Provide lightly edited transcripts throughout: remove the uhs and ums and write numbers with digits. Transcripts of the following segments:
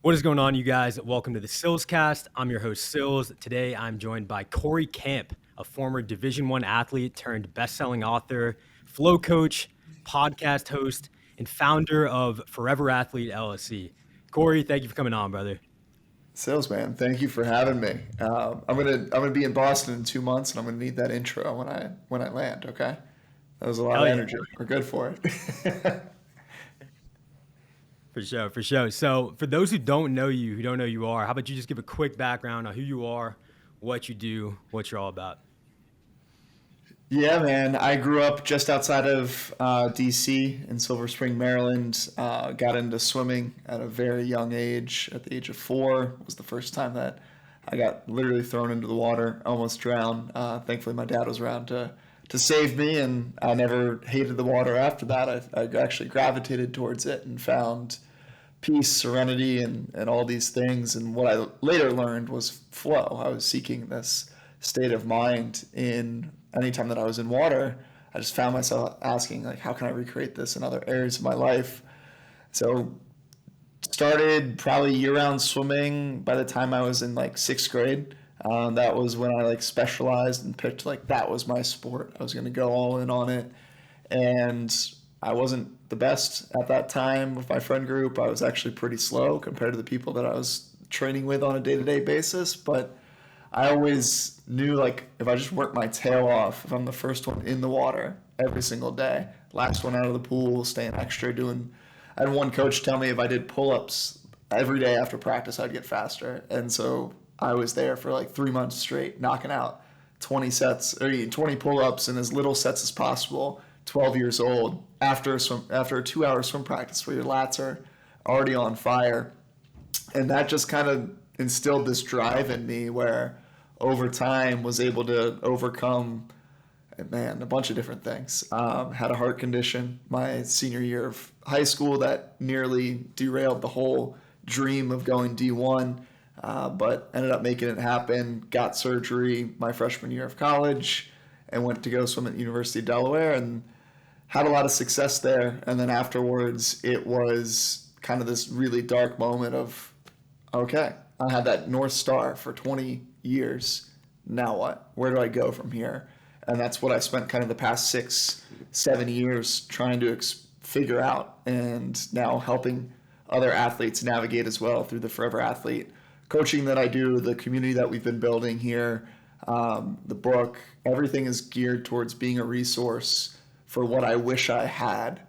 What is going on, you guys? Welcome to the Sillzcast. I'm your host, Sillz. Today, I'm joined by Cory Camp, a former Division I athlete turned best-selling author, flow coach, podcast host, and founder of Forever Athlete LLC. Cory, thank you for coming on, brother. Sales man, thank you for having me. I'm gonna be in Boston in 2 months, and I'm gonna need that intro when I land. Okay, that was a lot Hell of yeah, energy. We're good for it. for sure, for sure. So, for those who don't know you, who don't know who you are, how about you just give a quick background on who you are, what you do, what you're all about? Yeah, man. I grew up just outside of DC in Silver Spring, Maryland. Got into swimming at a very young age. At the age of 4 was the first time that I got literally thrown into the water, almost drowned. Thankfully, my dad was around to save me, and I never hated the water after that. I actually gravitated towards it and found peace, serenity, and all these things. And what I later learned was flow. I was seeking this state of mind in anytime that I was in water. I just found myself asking, like, how can I recreate this in other areas of my life? So started probably year-round swimming by the time I was in like 6th grade. That was when I like specialized and picked like that was my sport. I was going to go all in on it, and I wasn't the best at that time with my friend group. I was actually pretty slow compared to the people that I was training with on a day-to-day basis, but I always knew, like, if I just work my tail off, if I'm the first one in the water every single day, last one out of the pool, staying extra, doing. I had one coach tell me if I did pull-ups every day after practice, I'd get faster. And so I was there for like 3 months straight, knocking out 20 sets or 20 pull-ups in as little sets as possible. 12 years old after a 2-hour swim practice where your lats are already on fire, and that just kind of instilled this drive in me where over time was able to overcome, man, a bunch of different things. Had a heart condition my senior year of high school that nearly derailed the whole dream of going D1, but ended up making it happen. Got surgery my freshman year of college and went to go swim at the University of Delaware and had a lot of success there. And then afterwards, it was kind of this really dark moment of, okay, I had that North Star for 20 years. Now what? Where do I go from here? And that's what I spent kind of the past 6-7 years trying to figure out, and now helping other athletes navigate as well through the Forever Athlete coaching that I do, the community that we've been building here, the book. Everything is geared towards being a resource for what I wish I had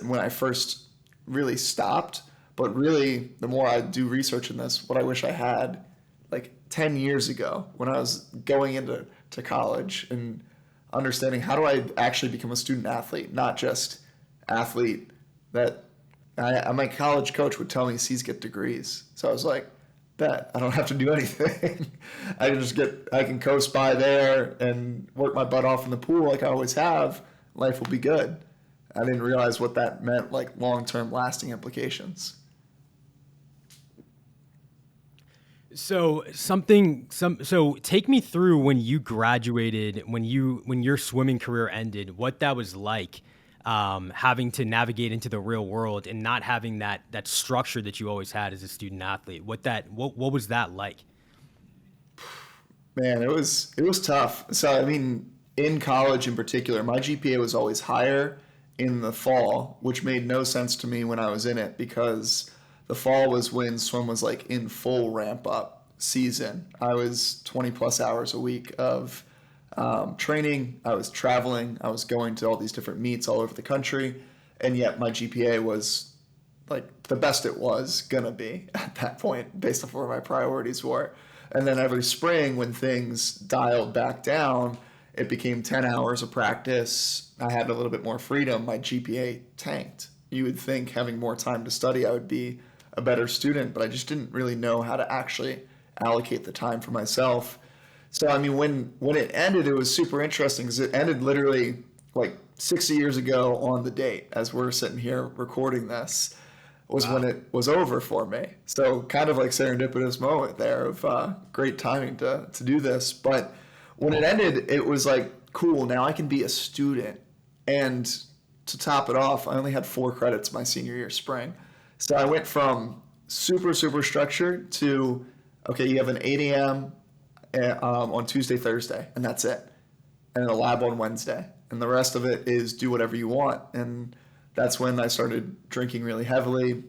when I first really stopped. But really, the more I do research in this, what I wish I had like 10 years ago when I was going into college and understanding how do I actually become a student athlete, not just athlete that my college coach would tell me C's get degrees. So I was like, bet I don't have to do anything. I can coast by there and work my butt off in the pool like I always have. Life will be good. I didn't realize what that meant, like long-term lasting implications. So take me through when you graduated, when your swimming career ended, what that was like, having to navigate into the real world and not having that structure that you always had as a student athlete. What was that like? Man, it was tough. So I mean, in college in particular, my GPA was always higher in the fall, which made no sense to me when I was in it, because the fall was when swim was like in full ramp up season. I was 20 plus hours a week of training. I was traveling. I was going to all these different meets all over the country. And yet my GPA was like the best it was going to be at that point based on where my priorities were. And then every spring when things dialed back down, it became 10 hours of practice. I had a little bit more freedom. My GPA tanked. You would think having more time to study, I would be a better student, but I just didn't really know how to actually allocate the time for myself. So, I mean, when it ended, it was super interesting because it ended literally like 60 years ago on the date as we're sitting here recording this was when it was over for me. So kind of like serendipitous moment there of great timing to do this. But when it ended, it was like, cool, now I can be a student. And to top it off, I only had 4 credits my senior year spring. So I went from super structured to, okay, you have an 8 a.m. On Tuesday, Thursday, and that's it. And then a lab on Wednesday. And the rest of it is do whatever you want. And that's when I started drinking really heavily,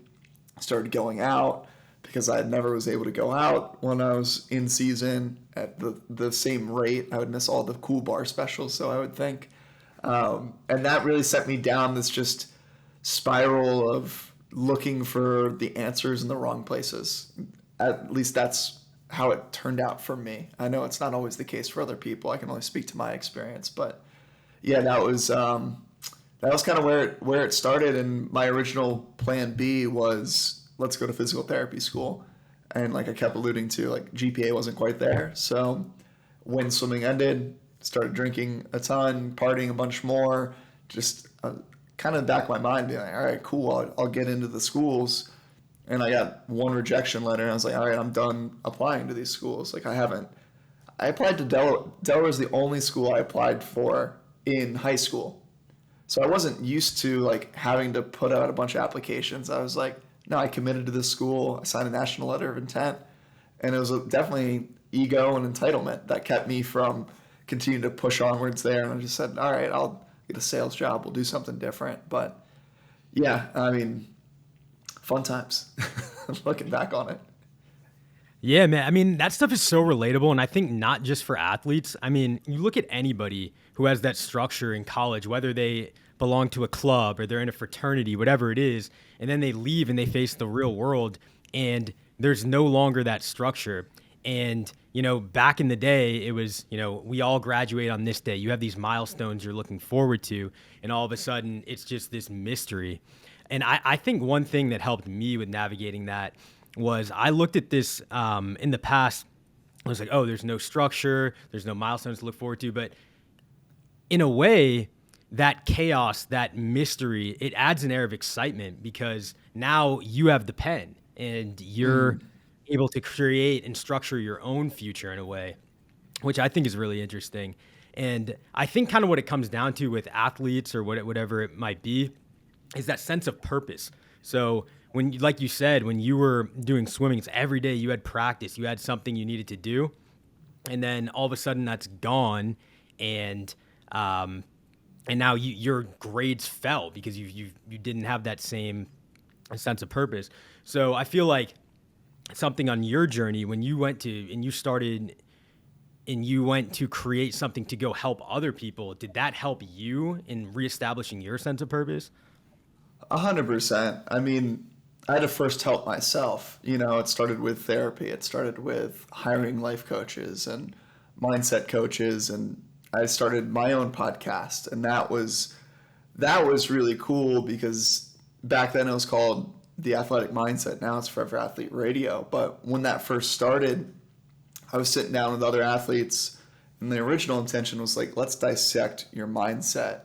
started going out, because I never was able to go out when I was in season at the same rate. I would miss all the cool bar specials, so I would think. And that really set me down this just spiral of looking for the answers in the wrong places. At least that's how it turned out for me. I know it's not always the case for other people. I can only speak to my experience, but yeah, that was kind of where it started. And my original plan B was, let's go to physical therapy school. And like I kept alluding to, like GPA wasn't quite there. So when swimming ended, started drinking a ton, partying a bunch more, just kind of back of my mind being like, all right, cool, I'll get into the schools. And I got one rejection letter, and I was like, all right, I'm done applying to these schools. Like I applied to Delaware. Delaware is the only school I applied for in high school. So I wasn't used to like having to put out a bunch of applications. I was like, no, I committed to this school. I signed a national letter of intent. And it was definitely ego and entitlement that kept me from continuing to push onwards there. And I just said, all right, I'll get a sales job. We'll do something different. But yeah, I mean, fun times looking back on it. Yeah, man. I mean, that stuff is so relatable. And I think not just for athletes. I mean, you look at anybody who has that structure in college, whether they belong to a club or they're in a fraternity, whatever it is, and then they leave and they face the real world and there's no longer that structure. And, you know, back in the day, it was, you know, we all graduate on this day. You have these milestones you're looking forward to, and all of a sudden it's just this mystery. And I think one thing that helped me with navigating that was I looked at this in the past. I was like, oh, there's no structure. There's no milestones to look forward to. But in a way, that chaos, that mystery, it adds an air of excitement because now you have the pen and you're able to create and structure your own future in a way, which I think is really interesting. And I think kind of what it comes down to with athletes or whatever it might be is that sense of purpose. So when, like you said, when you were doing swimming, it's every day you had practice, you had something you needed to do. And then all of a sudden that's gone. And now your grades fell because you didn't have that same sense of purpose. So I feel like something on your journey when you went to and you went to create something to go help other people, did that help you in reestablishing your sense of purpose? 100%. I mean, I had to first help myself. You know, it started with therapy. It started with hiring life coaches and mindset coaches, and I started my own podcast, and that was really cool because back then it was called The Athletic Mindset. Now it's Forever Athlete Radio. But when that first started, I was sitting down with other athletes, and the original intention was like, let's dissect your mindset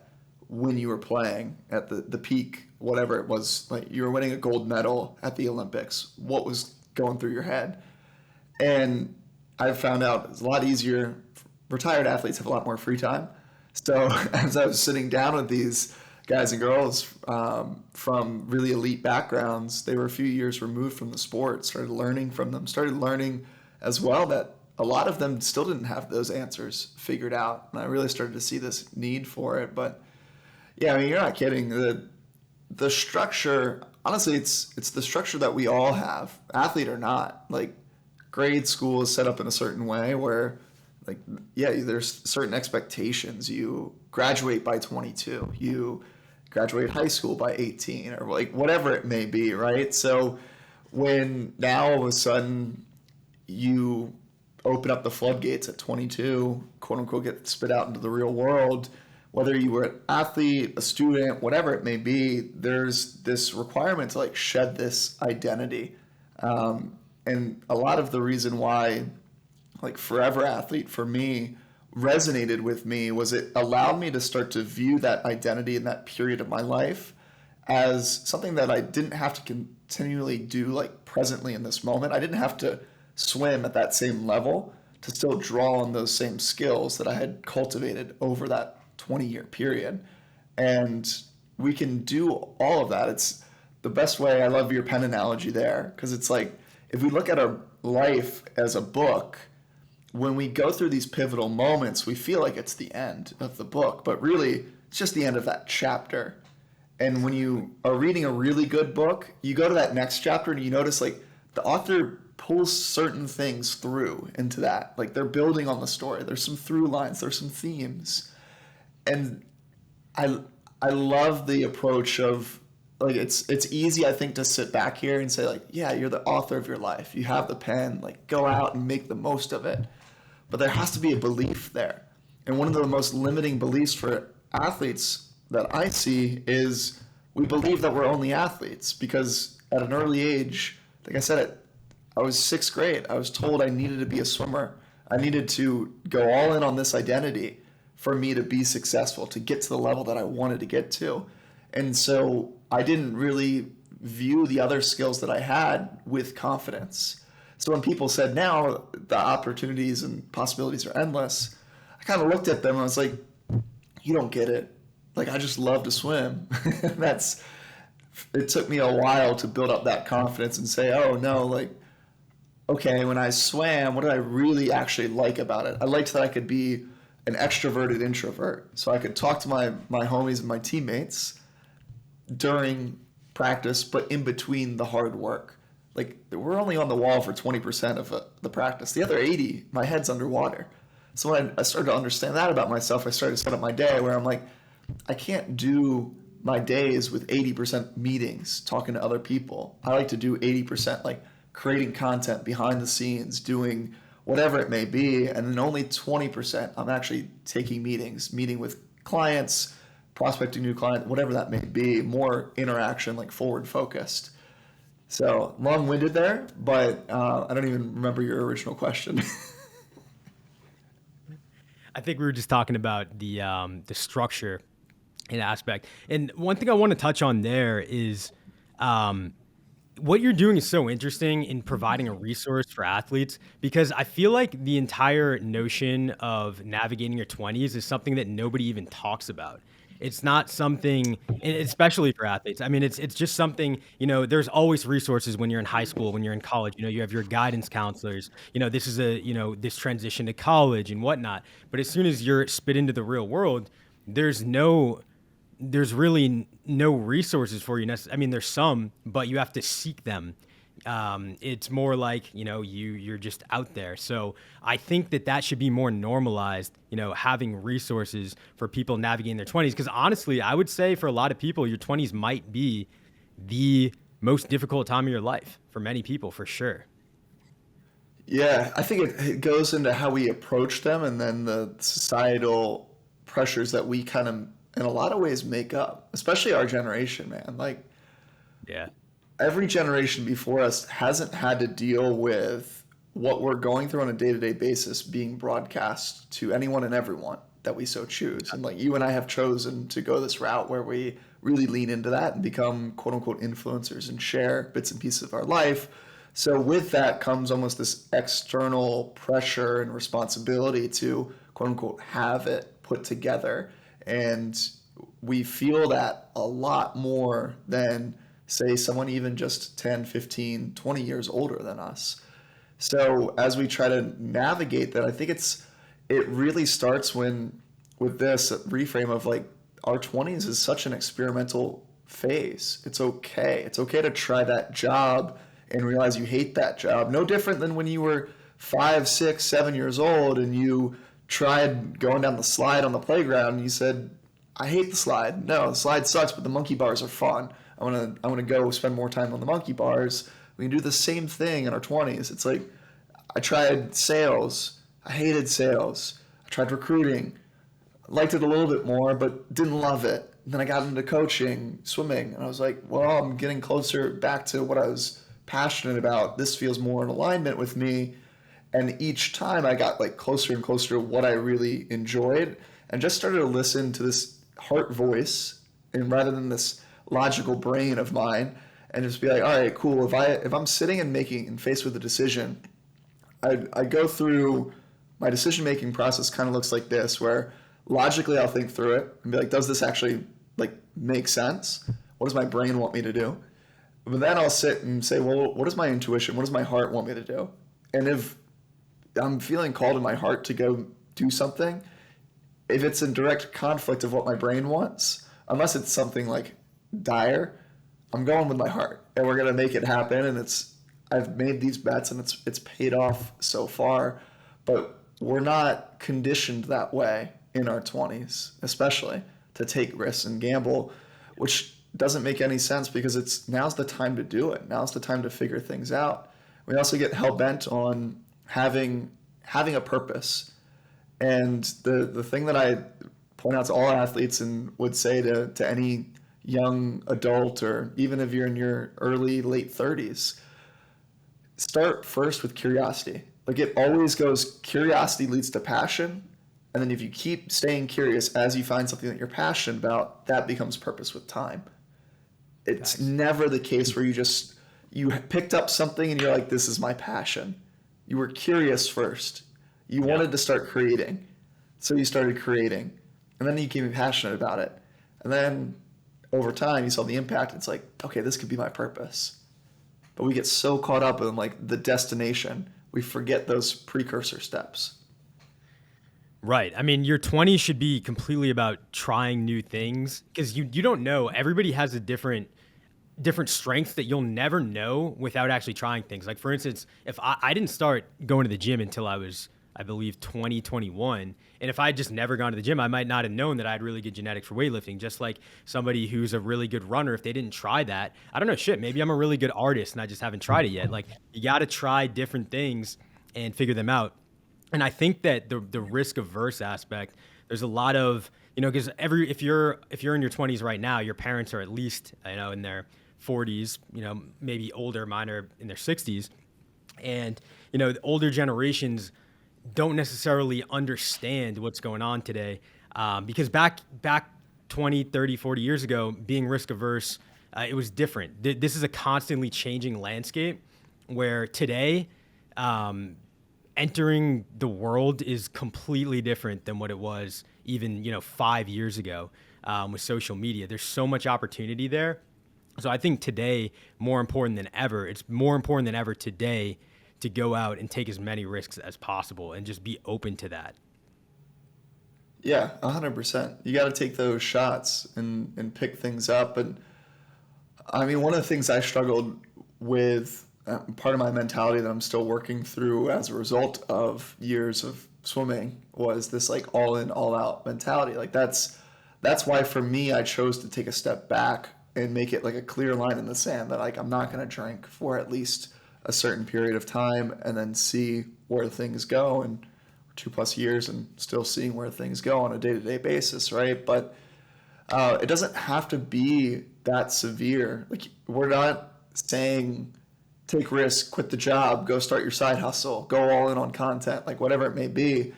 when you were playing at the peak, whatever it was. Like you were winning a gold medal at the Olympics. What was going through your head? And I found out it's a lot easier. Retired athletes have a lot more free time. So as I was sitting down with these guys and girls from really elite backgrounds, they were a few years removed from the sport, started learning from them, started learning as well that a lot of them still didn't have those answers figured out. And I really started to see this need for it. But yeah, I mean, you're not kidding. The structure, honestly, it's the structure that we all have, athlete or not. Like grade school is set up in a certain way where, like, yeah, there's certain expectations. You graduate by 22. You graduate high school by 18, or like whatever it may be, right? So when now all of a sudden you open up the floodgates at 22, quote unquote, get spit out into the real world, whether you were an athlete, a student, whatever it may be, there's this requirement to like shed this identity. And a lot of the reason why like Forever Athlete for me resonated with me was it allowed me to start to view that identity in that period of my life as something that I didn't have to continually do like presently in this moment. I didn't have to swim at that same level to still draw on those same skills that I had cultivated over that 20-year period. And we can do all of that. It's the best way, I love your pen analogy there, because it's like, if we look at our life as a book, when we go through these pivotal moments, we feel like it's the end of the book, but really it's just the end of that chapter. And when you are reading a really good book, you go to that next chapter and you notice like the author pulls certain things through into that. Like they're building on the story. There's some through lines, there's some themes. And I love the approach of like it's easy, I think, to sit back here and say like, yeah, you're the author of your life. You have the pen, like go out and make the most of it. But there has to be a belief there. And one of the most limiting beliefs for athletes that I see is we believe that we're only athletes because at an early age, like I said, I was 6th grade. I was told I needed to be a swimmer. I needed to go all in on this identity for me to be successful, to get to the level that I wanted to get to. And so I didn't really view the other skills that I had with confidence. So when people said now the opportunities and possibilities are endless, I kind of looked at them and I was like, you don't get it. Like, I just love to swim. It took me a while to build up that confidence and say, oh no, like, okay, when I swam, what did I really actually like about it? I liked that I could be an extroverted introvert. So I could talk to my homies and my teammates during practice, but in between the hard work. Like, we're only on the wall for 20% of the practice. The other 80, my head's underwater. So when I started to understand that about myself, I started to set up my day where I'm like, I can't do my days with 80% meetings, talking to other people. I like to do 80% like creating content behind the scenes, doing whatever it may be, and then only 20% I'm actually taking meetings, meeting with clients, prospecting new clients, whatever that may be, more interaction, like forward focused. So long-winded there, but I don't even remember your original question. I think we were just talking about the structure and aspect. And one thing I want to touch on there is what you're doing is so interesting in providing a resource for athletes, because I feel like the entire notion of navigating your 20s is something that nobody even talks about. It's not something, and especially for athletes. I mean, it's just something, there's always resources when you're in high school, when you're in college, you have your guidance counselors, this is this transition to college and whatnot. But as soon as you're spit into the real world, there's really no resources for you. I mean, there's some, but you have to seek them. It's more like, you're just out there. So I think that should be more normalized, having resources for people navigating their 20s. Because honestly, I would say for a lot of people, your 20s might be the most difficult time of your life for many people, for sure. Yeah, I think it goes into how we approach them and then the societal pressures that we kind of, in a lot of ways, make up, especially our generation, man. Like, Yeah. every generation before us hasn't had to deal with what we're going through on a day-to-day basis being broadcast to anyone and everyone that we so choose. And like you and I have chosen to go this route where we really lean into that and become quote unquote influencers and share bits and pieces of our life. So with that comes almost this external pressure and responsibility to quote unquote have it put together. And we feel that a lot more than say someone even just 10, 15, 20 years older than us. So as we try to navigate that, I think it really starts with this reframe of like our 20s is such an experimental phase. It's okay. It's okay to try that job and realize you hate that job. No different than when you were 5, 6, 7 years old and you tried going down the slide on the playground and you said, I hate the slide. No, the slide sucks, but the monkey bars are fun. I want to go spend more time on the monkey bars. We can do the same thing in our 20s. It's like I tried sales. I hated sales. I tried recruiting. Liked it a little bit more, but didn't love it. And then I got into coaching, swimming, and I was like, well, I'm getting closer back to what I was passionate about. This feels more in alignment with me. And each time I got like closer and closer to what I really enjoyed and just started to listen to this heart voice and rather than this logical brain of mine and just be like, all right, cool. If I'm sitting and faced with a decision, I go through my decision-making process kind of looks like this, where logically I'll think through it and be like, does this actually like make sense? What does my brain want me to do? But then I'll sit and say, well, what is my intuition? What does my heart want me to do? And if I'm feeling called in my heart to go do something, if it's in direct conflict of what my brain wants, unless it's something like dire, I'm going with my heart, and we're gonna make it happen. And I've made these bets, and it's paid off so far. But we're not conditioned that way in our 20s, especially to take risks and gamble, which doesn't make any sense because now's the time to do it. Now's the time to figure things out. We also get hell bent on having a purpose. And the thing that I point out to all athletes and would say to any young adult, or even if you're in your early, late 30s, start first with curiosity. Like, it always goes, curiosity leads to passion. And then if you keep staying curious as you find something that you're passionate about, that becomes purpose with time. It's never the case where you picked up something and you're like, this is my passion. You were curious first. You wanted to start creating. So you started creating. And then you became passionate about it. And then over time, you saw the impact. It's like, okay, this could be my purpose. But we get so caught up in like the destination, we forget those precursor steps. Right. I mean, your 20s should be completely about trying new things, because you don't know. Everybody has a different strengths that you'll never know without actually trying things. Like, for instance, if I didn't start going to the gym until I was, I believe, 21. And if I had just never gone to the gym, I might not have known that I had really good genetics for weightlifting. Just like somebody who's a really good runner, if they didn't try that, I don't know, shit, maybe I'm a really good artist and I just haven't tried it yet. Like, you got to try different things and figure them out. And I think that the risk averse aspect, there's a lot of, because if you're in your 20s right now, your parents are at least, in their 40s, maybe older, mine are in their 60s. And, the older generations don't necessarily understand what's going on today. Because back 20, 30, 40 years ago, being risk averse, it was different. This is a constantly changing landscape where today, entering the world is completely different than what it was even, 5 years ago, with social media. There's so much opportunity there. So I think today, more important than ever, it's more important than ever today to go out and take as many risks as possible and just be open to that. Yeah, 100%. You got to take those shots and pick things up. And I mean, one of the things I struggled with, part of my mentality that I'm still working through as a result of years of swimming, was this like all in, all out mentality. Like that's why for me, I chose to take a step back and make it like a clear line in the sand that like I'm not going to drink for at least a certain period of time and then see where things go. And 2+ years and still seeing where things go on a day-to-day basis, right? But it doesn't have to be that severe. Like, we're not saying take risks, quit the job, go start your side hustle, go all in on content, like whatever it may be.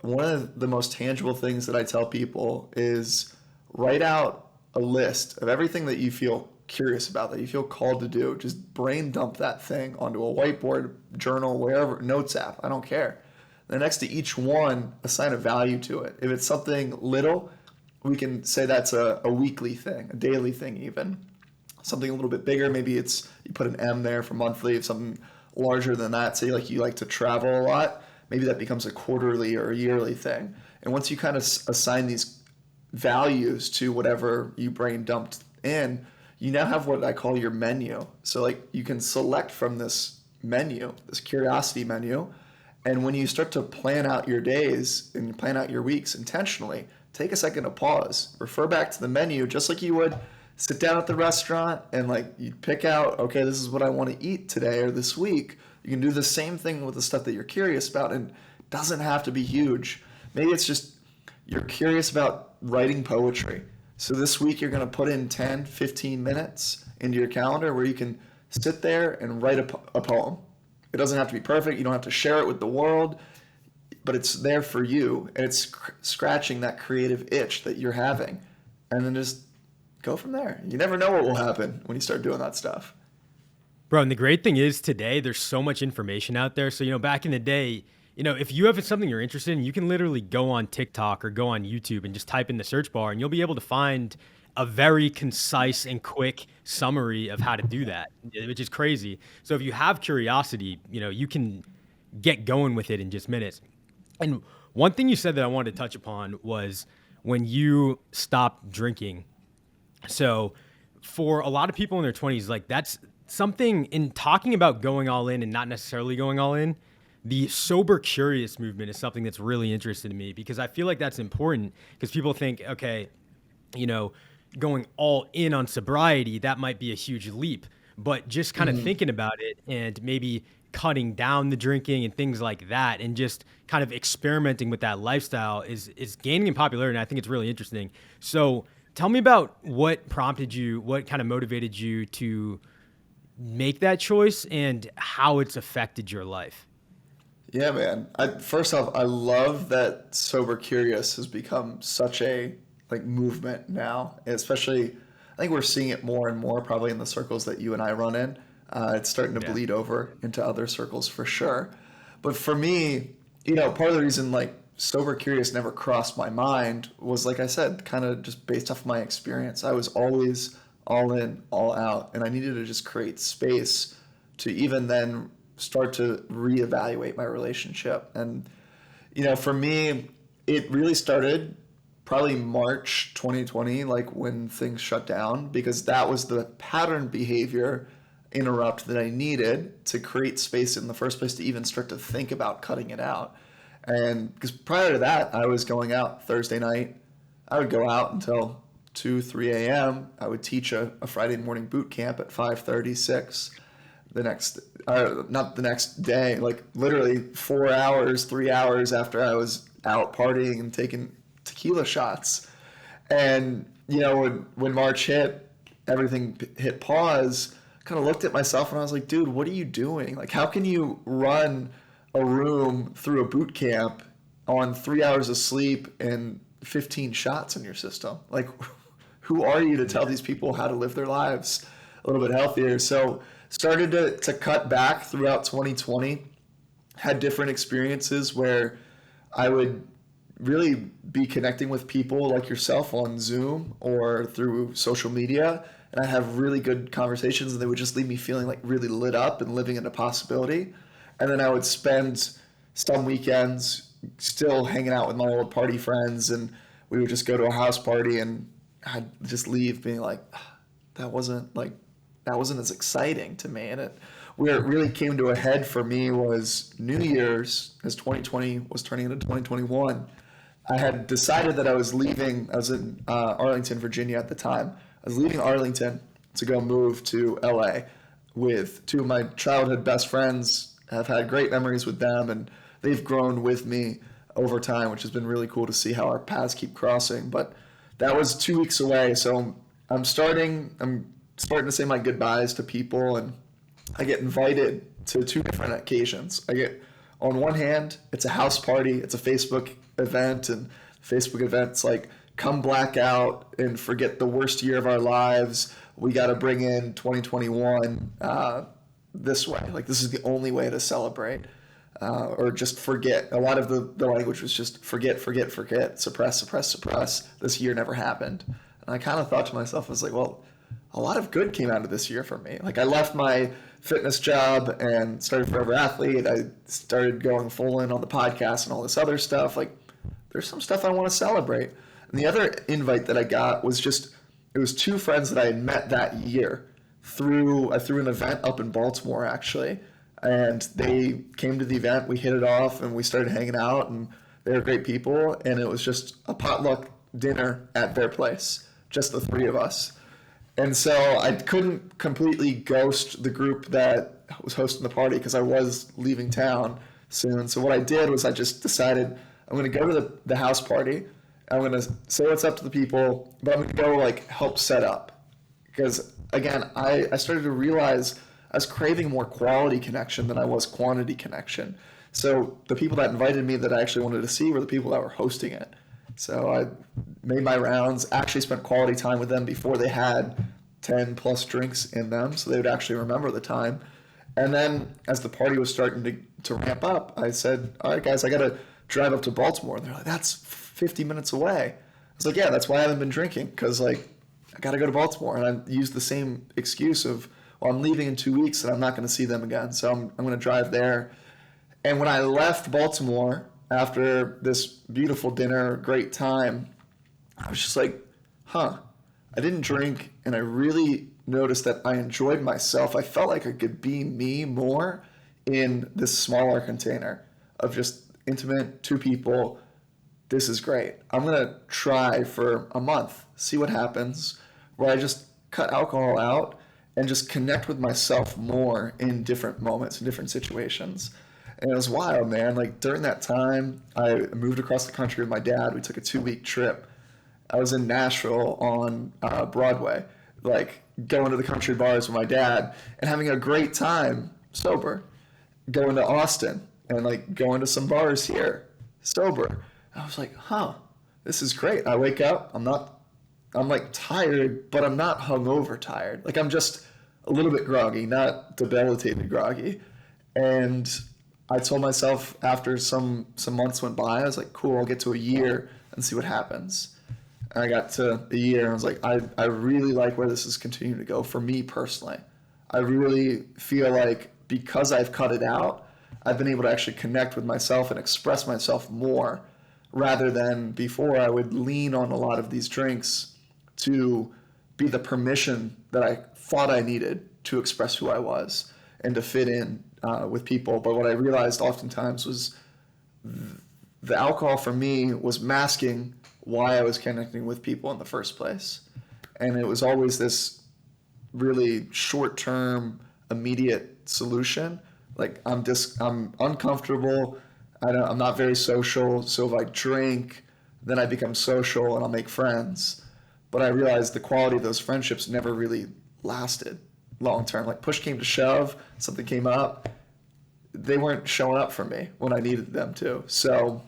One of the most tangible things that I tell people is write out a list of everything that you feel curious about, that you feel called to do. Just brain dump that thing onto a whiteboard, journal, wherever, notes app, I don't care. Then next to each one, assign a value to it. If it's something little, we can say that's a weekly thing, a daily thing even. Something a little bit bigger, maybe it's, you put an M there for monthly. If something larger than that, say like you like to travel a lot, maybe that becomes a quarterly or a yearly thing. And once you kind of assign these values to whatever you brain dumped in, you now have what I call your menu. So like you can select from this menu, this curiosity menu. And when you start to plan out your days and plan out your weeks intentionally, take a second to pause, refer back to the menu, just like you would sit down at the restaurant and like you pick out, okay, this is what I want to eat today or this week. You can do the same thing with the stuff that you're curious about, and it doesn't have to be huge. Maybe it's just you're curious about writing poetry. So this week you're going to put in 10, 15 minutes into your calendar where you can sit there and write a poem. It doesn't have to be perfect. You don't have to share it with the world, but it's there for you, and it's scratching that creative itch that you're having. And then just go from there. You never know what will happen when you start doing that stuff. Bro, and the great thing is today there's so much information out there. So, back in the day, if you have something you're interested in, you can literally go on TikTok or go on YouTube and just type in the search bar, and you'll be able to find a very concise and quick summary of how to do that, which is crazy. So if you have curiosity, you can get going with it in just minutes. And one thing you said that I wanted to touch upon was when you stopped drinking. So for a lot of people in their 20s, like that's something in talking about going all in and not necessarily going all in. The sober curious movement is something that's really interesting to me because I feel like that's important because people think, okay, going all in on sobriety, that might be a huge leap, but just kind of thinking about it and maybe cutting down the drinking and things like that and just kind of experimenting with that lifestyle is gaining in popularity. And I think it's really interesting. So tell me about what prompted you, what kind of motivated you to make that choice and how it's affected your life. Yeah, man. First off, I love that sober curious has become such a movement now, especially I think we're seeing it more and more probably in the circles that you and I run in. It's starting to bleed over into other circles for sure. But for me, part of the reason sober curious never crossed my mind was, like I said, kind of just based off my experience. I was always all in, all out, and I needed to just create space to even then start to reevaluate my relationship. And, for me, it really started probably March 2020, when things shut down, because that was the pattern behavior interrupt that I needed to create space in the first place to even start to think about cutting it out. And because prior to that, I was going out Thursday night. I would go out until 2, 3 a.m. I would teach a Friday morning boot camp at 5:30, 6. Not the next day, literally 4 hours, 3 hours after I was out partying and taking tequila shots. And, when March hit, everything hit pause, kind of looked at myself and I was like, dude, what are you doing? How can you run a room through a boot camp on 3 hours of sleep and 15 shots in your system? Who are you to tell these people how to live their lives a little bit healthier? So started to cut back throughout 2020, had different experiences where I would really be connecting with people like yourself on Zoom or through social media, and I have really good conversations and they would just leave me feeling really lit up and living in a possibility. And then I would spend some weekends still hanging out with my old party friends, and we would just go to a house party and I'd just leave being like, that wasn't as exciting to me. And where it really came to a head for me was New Year's, as 2020 was turning into 2021. I had decided that I was leaving. I was in Arlington, Virginia at the time. I was leaving Arlington to go move to LA with two of my childhood best friends. I've had great memories with them, and they've grown with me over time, which has been really cool to see how our paths keep crossing. But that was 2 weeks away, so I'm starting to say my goodbyes to people, and I get invited to two different occasions. On one hand, it's a house party, it's a Facebook event, and Facebook event's come black out and forget the worst year of our lives. We got to bring in 2021 this way. This is the only way to celebrate, or just forget. A lot of the language was just forget, suppress. This year never happened. And I kind of thought to myself, I was like, well, a lot of good came out of this year for me. I left my fitness job and started Forever Athlete. I started going full in on the podcast and all this other stuff. There's some stuff I want to celebrate. And the other invite that I got was it was two friends that I had met that year through an event up in Baltimore, actually. And they came to the event, we hit it off, and we started hanging out, and they were great people. And it was just a potluck dinner at their place, just the three of us. And so I couldn't completely ghost the group that was hosting the party because I was leaving town soon. So what I did was I just decided I'm going to go to the house party. I'm going to say what's up to the people, but I'm going to go help set up. Because again, I started to realize I was craving more quality connection than I was quantity connection. So the people that invited me that I actually wanted to see were the people that were hosting it. So I made my rounds, actually spent quality time with them before they had 10 plus drinks in them, so they would actually remember the time. And then as the party was starting to ramp up, I said, all right, guys, I got to drive up to Baltimore. And they're like, that's 50 minutes away. I was like, yeah, that's why I haven't been drinking, because I got to go to Baltimore. And I used the same excuse of, well, I'm leaving in 2 weeks and I'm not going to see them again. So I'm going to drive there. And when I left Baltimore after this beautiful dinner, great time, I was just like, huh, I didn't drink, and I really noticed that I enjoyed myself. I felt like I could be me more in this smaller container of just intimate, two people. This is great. I'm going to try for a month, see what happens, where I just cut alcohol out and just connect with myself more in different moments, in different situations. And it was wild, man. Like during that time, I moved across the country with my dad. We took a 2-week trip. I was in Nashville on Broadway, like going to the country bars with my dad and having a great time sober. Going to Austin and like going to some bars here sober. I was like, huh, this is great. I wake up, I'm like tired, but I'm not hungover tired. Like I'm just a little bit groggy, not debilitated groggy. And I told myself after some months went by, I was like, cool, I'll get to a year and see what happens. And I got to a year and I was like, I really like where this is continuing to go for me personally. I really feel like because I've cut it out, I've been able to actually connect with myself and express myself more rather than before I would lean on a lot of these drinks to be the permission that I thought I needed to express who I was and to fit in with people. But what I realized oftentimes was the alcohol for me was masking why I was connecting with people in the first place. And it was always this really short-term, immediate solution. Like I'm uncomfortable. I'm not very social. So if I drink, then I become social and I'll make friends. But I realized the quality of those friendships never really lasted long term. Like push came to shove, something came up. They weren't showing up for me when I needed them to. So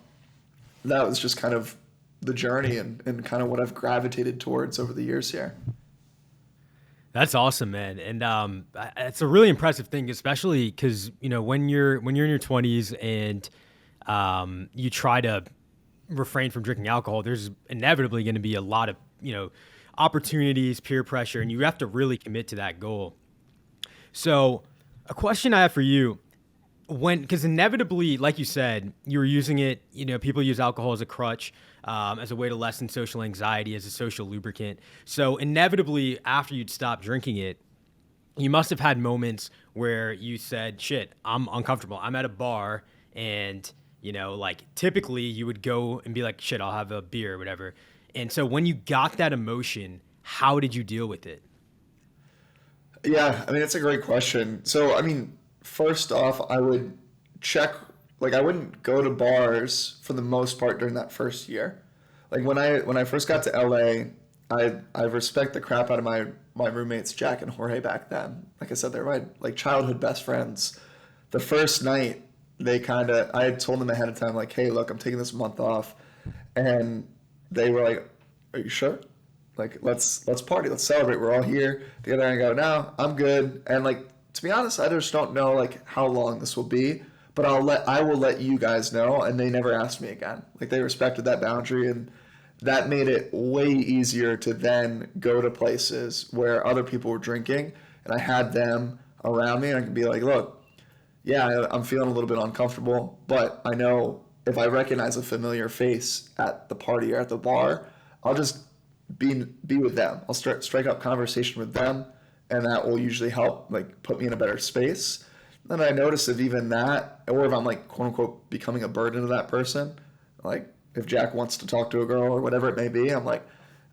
that was just kind of the journey and kind of what I've gravitated towards over the years here. That's awesome, man. And it's a really impressive thing, especially because, when you're in your 20s and you try to refrain from drinking alcohol, there's inevitably going to be a lot of, opportunities, peer pressure, and you have to really commit to that goal. So a question I have for you, because inevitably, like you said, you were using it, people use alcohol as a crutch, as a way to lessen social anxiety, as a social lubricant. So inevitably, after you'd stopped drinking it, you must have had moments where you said, shit, I'm uncomfortable. I'm at a bar and, like typically you would go and be like, shit, I'll have a beer or whatever. And so when you got that emotion, how did you deal with it? Yeah, I mean, it's a great question. So, I mean, first off, I would check, like I wouldn't go to bars for the most part during that first year. Like when I first got to LA, I respect the crap out of my roommates, Jack and Jorge back then. Like I said, they're my like childhood best friends. The first night, I had told them ahead of time, like, hey, look, I'm taking this month off. And they were like, are you sure? Like, let's party, let's celebrate. We're all here together. And I go, no, I'm good. And like, to be honest, I just don't know like how long this will be, but I will let you guys know. And they never asked me again. Like they respected that boundary, and that made it way easier to then go to places where other people were drinking and I had them around me and I could be like, look, yeah, I'm feeling a little bit uncomfortable, but I know if I recognize a familiar face at the party or at the bar, I'll just be with them. I'll strike up conversation with them, and that will usually help like put me in a better space. Then I notice if even that, or if I'm like quote unquote becoming a burden to that person, like if Jack wants to talk to a girl or whatever it may be, I'm like,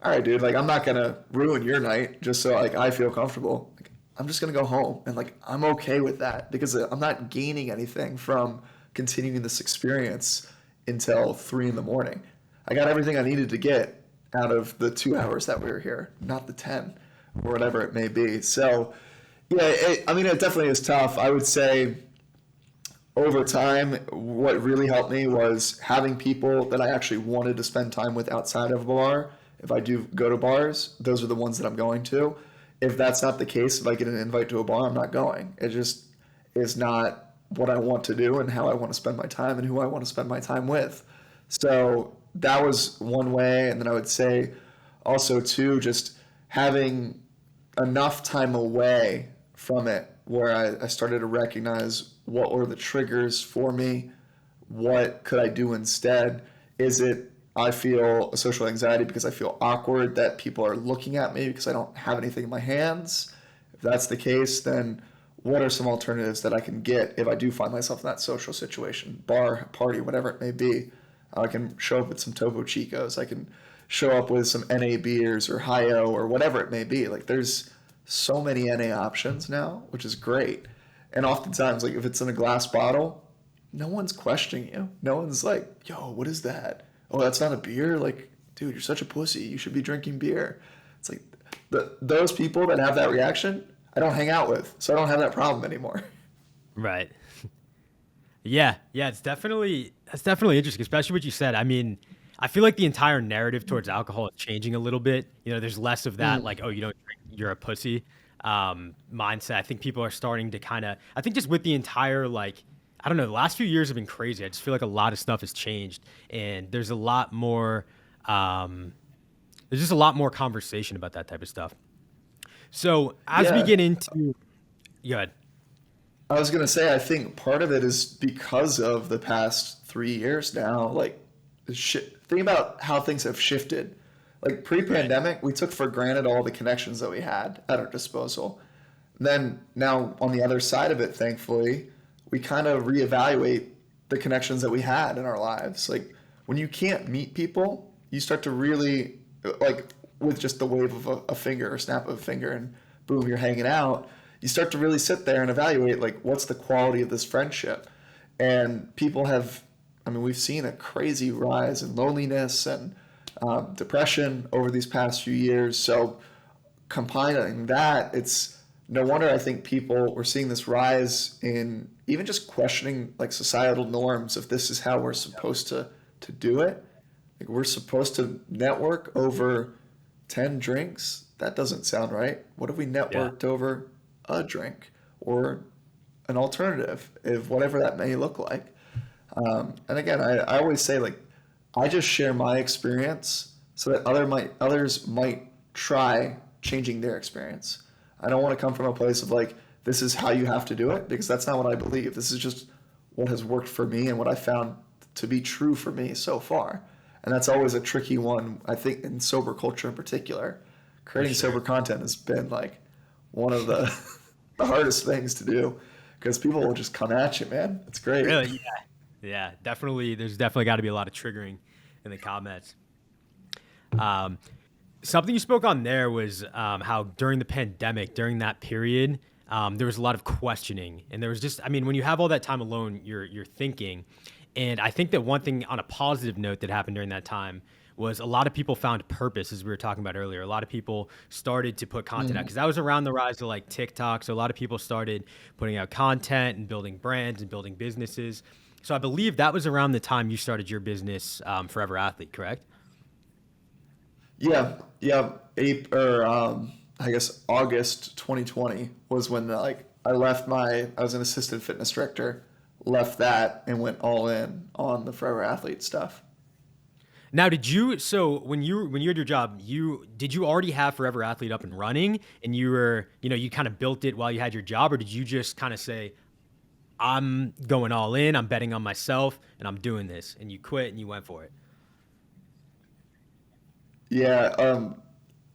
all right, dude, like I'm not gonna ruin your night just so like I feel comfortable. Like, I'm just gonna go home, and like I'm okay with that because I'm not gaining anything from continuing this experience until 3 a.m. I got everything I needed to get out of the 2 hours that we were here, not the 10 or whatever it may be. So yeah, it definitely is tough. I would say over time, what really helped me was having people that I actually wanted to spend time with outside of a bar. If I do go to bars, those are the ones that I'm going to. If that's not the case, if I get an invite to a bar, I'm not going. It just is not what I want to do and how I want to spend my time and who I want to spend my time with. So that was one way. And then I would say also too, just having enough time away from it where I started to recognize what were the triggers for me, what could I do instead. Is it I feel a social anxiety because I feel awkward that people are looking at me because I don't have anything in my hands? If that's the case, then what are some alternatives that I can get if I do find myself in that social situation, bar, party, whatever it may be? I can show up with some Topo Chicos. I can show up with some NA beers or Hi-O or whatever it may be. Like there's so many NA options now, which is great. And oftentimes, like if it's in a glass bottle, no one's questioning you. No one's like, yo, what is that? Oh, that's not a beer? Like, dude, you're such a pussy. You should be drinking beer. It's like those people that have that reaction, I don't hang out with. So I don't have that problem anymore. Right. Yeah, that's definitely interesting, especially what you said. I mean, I feel like the entire narrative towards alcohol is changing a little bit. You know, there's less of that, like, oh, you don't drink, you're a pussy mindset. I think people are starting to I think just with the entire, like, I don't know, the last few years have been crazy. I just feel like a lot of stuff has changed, and there's a lot more, there's just a lot more conversation about that type of stuff. So as we get into, go ahead. I was gonna say, I think part of it is because of the past 3 years now. Like, think about how things have shifted. Like Right. pre-pandemic, we took for granted all the connections that we had at our disposal. Then now on the other side of it, thankfully, we kind of reevaluate the connections that we had in our lives. Like when you can't meet people, you start to really like with just the wave of a finger or snap of a finger and boom, you're hanging out. You start to really sit there and evaluate like what's the quality of this friendship. And people have, I mean, we've seen a crazy rise in loneliness and depression over these past few years. So combining that, it's no wonder I think we're seeing this rise in even just questioning like societal norms if this is how we're supposed to do it. Like we're supposed to network over 10 drinks. That doesn't sound right. What if we Yeah. networked over a drink or an alternative, if whatever that may look like? And again, I always say like I just share my experience so that others might try changing their experience. I don't want to come from a place of like this is how you have to do it because that's not what I believe. This is just what has worked for me and what I found to be true for me so far. And that's always a tricky one, I think, in sober culture in particular. For Creating sober sure. content has been like one of the the hardest things to do because people will just come at you, man. It's great. Really? Yeah, definitely. There's definitely got to be a lot of triggering in the comments. Um, Something you spoke on there was how during the pandemic, during that period, there was a lot of questioning, and there was just, I mean, when you have all that time alone, you're thinking, and I think that one thing on a positive note that happened during that time was a lot of people found purpose, as we were talking about earlier. A lot of people started to put content out because that was around the rise of like TikTok. So a lot of people started putting out content and building brands and building businesses. So I believe that was around the time you started your business, Forever Athlete, correct? Yeah. I guess August 2020 was when like I was an assistant fitness director, left that and went all in on the Forever Athlete stuff. Now, so when you had your job, did you already have Forever Athlete up and running, and you were, you kind of built it while you had your job, or did you just kind of say, I'm going all in, I'm betting on myself, and I'm doing this, and you quit and you went for it? Yeah,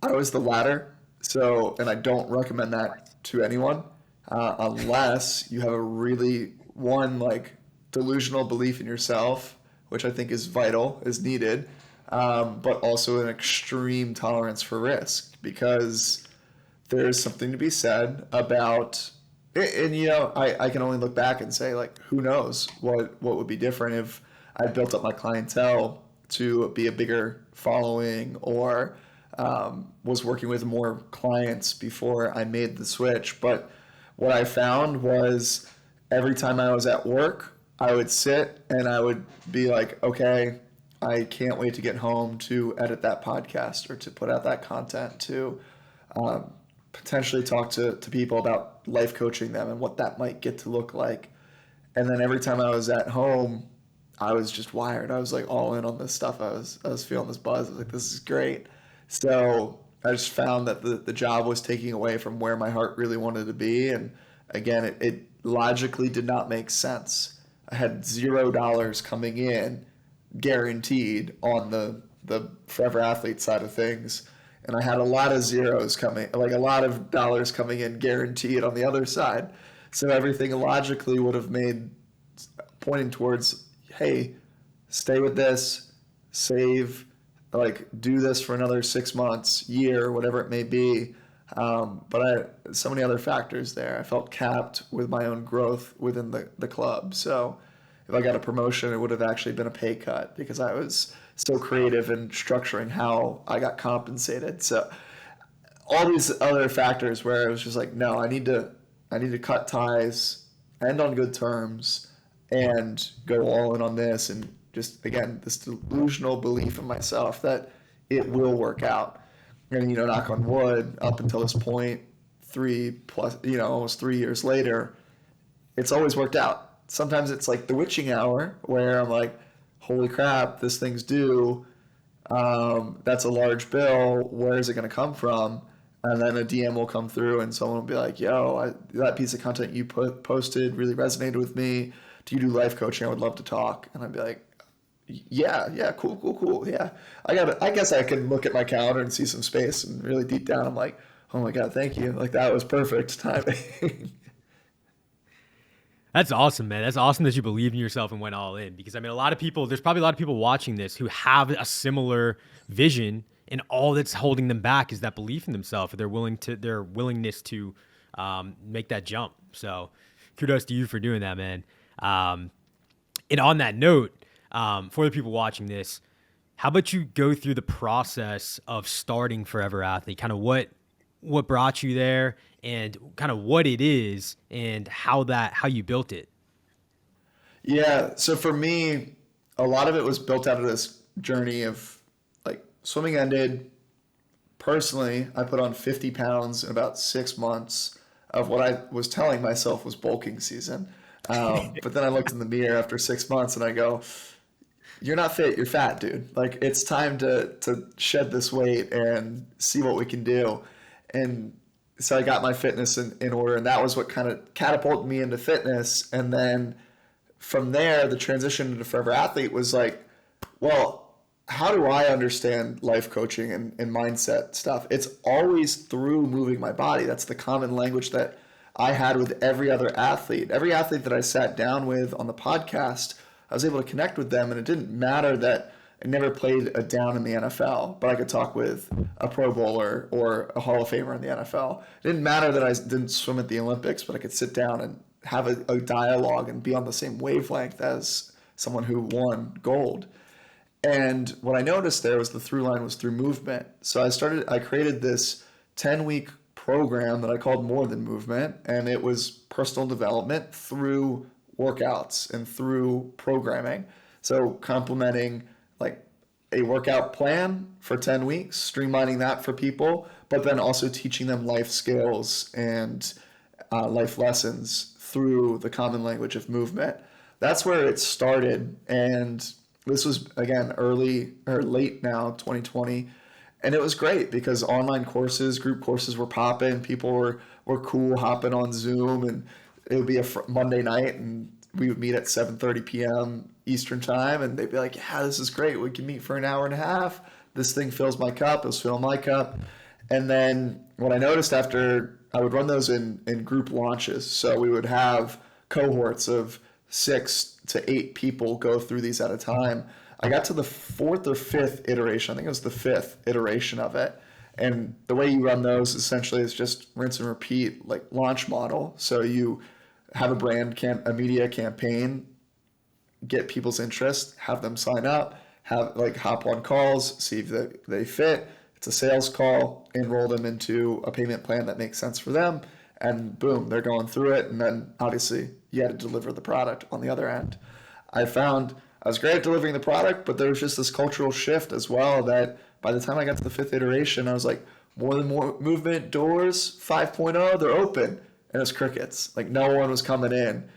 I was the latter. So, and I don't recommend that to anyone unless you have a really one like delusional belief in yourself, which I think is vital, is needed, but also an extreme tolerance for risk because there's something to be said about and I can only look back and say like who knows what would be different if I built up my clientele to be a bigger following or was working with more clients before I made the switch. But what I found was every time I was at work, I would sit and I would be like, okay, I can't wait to get home to edit that podcast or to put out that content to potentially talk to people about life coaching them and what that might get to look like. And then every time I was at home, I was just wired. I was like all in on this stuff. I was feeling this buzz. I was like, this is great. So I just found that the job was taking away from where my heart really wanted to be. And again, it logically did not make sense. I had $0 coming in guaranteed on the Forever Athlete side of things. And I had a lot of zeros coming, like a lot of dollars coming in guaranteed on the other side. So everything logically would have made pointing towards, hey, stay with this, save, like do this for another 6 months, year, whatever it may be. So many other factors there. I felt capped with my own growth within the club. So if I got a promotion, it would have actually been a pay cut because I was so creative in structuring how I got compensated. So all these other factors where it was just like, no, I need to cut ties, end on good terms, and go all in on this. And just, again, this delusional belief in myself that it will work out. And, knock on wood, up until this point, almost 3 years later, it's always worked out. Sometimes it's like the witching hour where I'm like, holy crap, this thing's due. That's a large bill. Where is it going to come from? And then a DM will come through and someone will be like, yo, that piece of content you posted really resonated with me. Do you do life coaching? I would love to talk. And I'd be like, yeah, cool. Yeah. I guess I can look at my calendar and see some space, and really deep down, I'm like, oh my God, thank you. Like, that was perfect timing. That's awesome, man. That's awesome that you believed in yourself and went all in, because there's probably a lot of people watching this who have a similar vision, and all that's holding them back is that belief in themselves, or their willingness to make that jump. So kudos to you for doing that, man. And on that note, for the people watching this, how about you go through the process of starting Forever Athlete, kind of what brought you there, and kind of what it is, and how you built it. Yeah. So for me, a lot of it was built out of this journey of, like, swimming ended. Personally, I put on 50 pounds in about 6 months of what I was telling myself was bulking season. But then I looked in the mirror after 6 months and I go, you're not fit, you're fat, dude. Like, it's time to shed this weight and see what we can do. And so I got my fitness in order, and that was what kind of catapulted me into fitness. And then from there, the transition into Forever Athlete was like, well, how do I understand life coaching and mindset stuff? It's always through moving my body. That's the common language that I had with every other athlete. Every athlete that I sat down with on the podcast, I was able to connect with them, and it didn't matter that I never played a down in the NFL, but I could talk with a Pro Bowler or a Hall of Famer in the NFL. It didn't matter that I didn't swim at the Olympics, but I could sit down and have a dialogue and be on the same wavelength as someone who won gold. And what I noticed there was the through line was through movement. So I created this 10-week program that I called More Than Movement, and it was personal development through workouts and through programming. So complementing, like, a workout plan for 10 weeks, streamlining that for people, but then also teaching them life skills and life lessons through the common language of movement. That's where it started. And this was, again, late now, 2020. And it was great because online courses, group courses were popping. People were cool hopping on Zoom, and it would be a Monday night, and we would meet at 7:30 p.m. Eastern time, and they'd be like, yeah, this is great. We can meet for an hour and a half. This thing fills my cup. It'll fill my cup. And then what I noticed after, I would run those in group launches. So we would have cohorts of 6 to 8 people go through these at a time. I got to the 4th or 5th iteration. I think it was the 5th iteration of it. And the way you run those essentially is just rinse and repeat, like launch model. So you have a media campaign, get people's interest, have them sign up, hop on calls, see if they fit. It's a sales call, enroll them into a payment plan that makes sense for them, and boom, they're going through it. And then obviously you had to deliver the product on the other end. I found I was great at delivering the product, but there was just this cultural shift as well that by the time I got to the 5th iteration, I was like, More Than Movement doors 5.0, they're open. And it's crickets. Like, no one was coming in.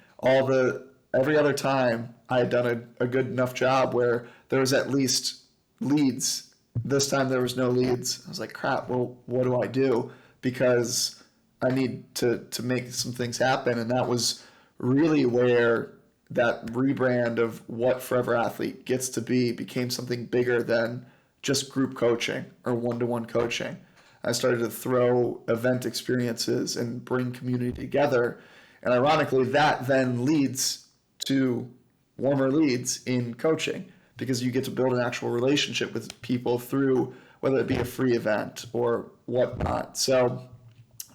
Every other time I had done a good enough job where there was at least leads This time there was no leads. I was like, crap, well, what do I do? Because I need to make some things happen. And that was really where that rebrand of what Forever Athlete gets to be became something bigger than just group coaching or one-to-one coaching. I started to throw event experiences and bring community together. And ironically, that then leads to warmer leads in coaching because you get to build an actual relationship with people through whether it be a free event or whatnot. So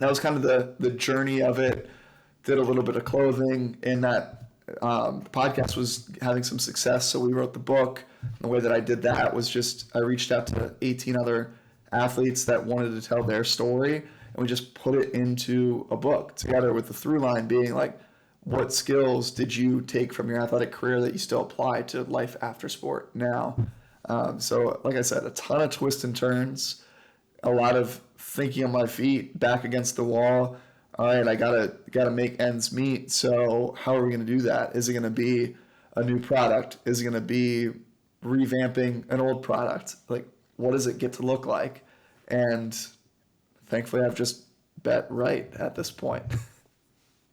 that was kind of the journey of it. Did a little bit of clothing, and that the podcast was having some success. So we wrote the book. And the way that I did that was just I reached out to 18 other athletes that wanted to tell their story, and we just put it into a book together with the through line being like, what skills did you take from your athletic career that you still apply to life after sport now? So like I said, a ton of twists and turns, a lot of thinking on my feet, back against the wall. All right, I gotta make ends meet. So how are we gonna do that? Is it gonna be a new product? Is it gonna be revamping an old product? Like, what does it get to look like? And thankfully, I've just bet right at this point.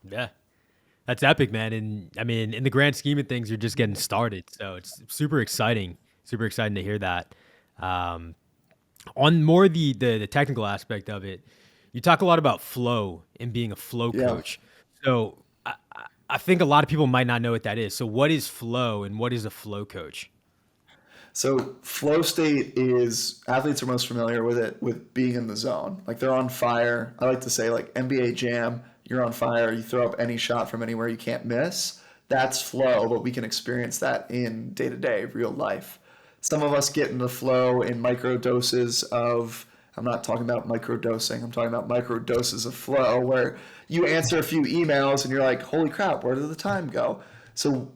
Yeah. That's epic, man. And I mean, in the grand scheme of things, you're just getting started. So it's super exciting. Super exciting to hear that. On more the technical aspect of it, you talk a lot about flow and being a flow Yeah. coach. So I think a lot of people might not know what that is. So what is flow and what is a flow coach? So flow state is athletes are most familiar with it with being in the zone. Like they're on fire. I like to say like NBA Jam, you're on fire, you throw up any shot from anywhere you can't miss. That's flow, but we can experience that in day-to-day real life. Some of us get into flow in micro doses of I'm not talking about micro dosing. I'm talking about micro doses of flow where you answer a few emails and you're like, holy crap, where did the time go? So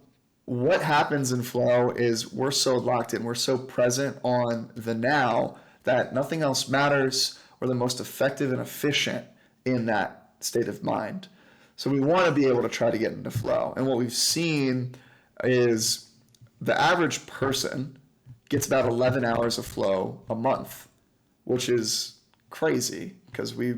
what happens in flow is we're so locked in, we're so present on the now that nothing else matters. We're the most effective and efficient in that state of mind. So we want to be able to try to get into flow. And what we've seen is the average person gets about 11 hours of flow a month, which is crazy because we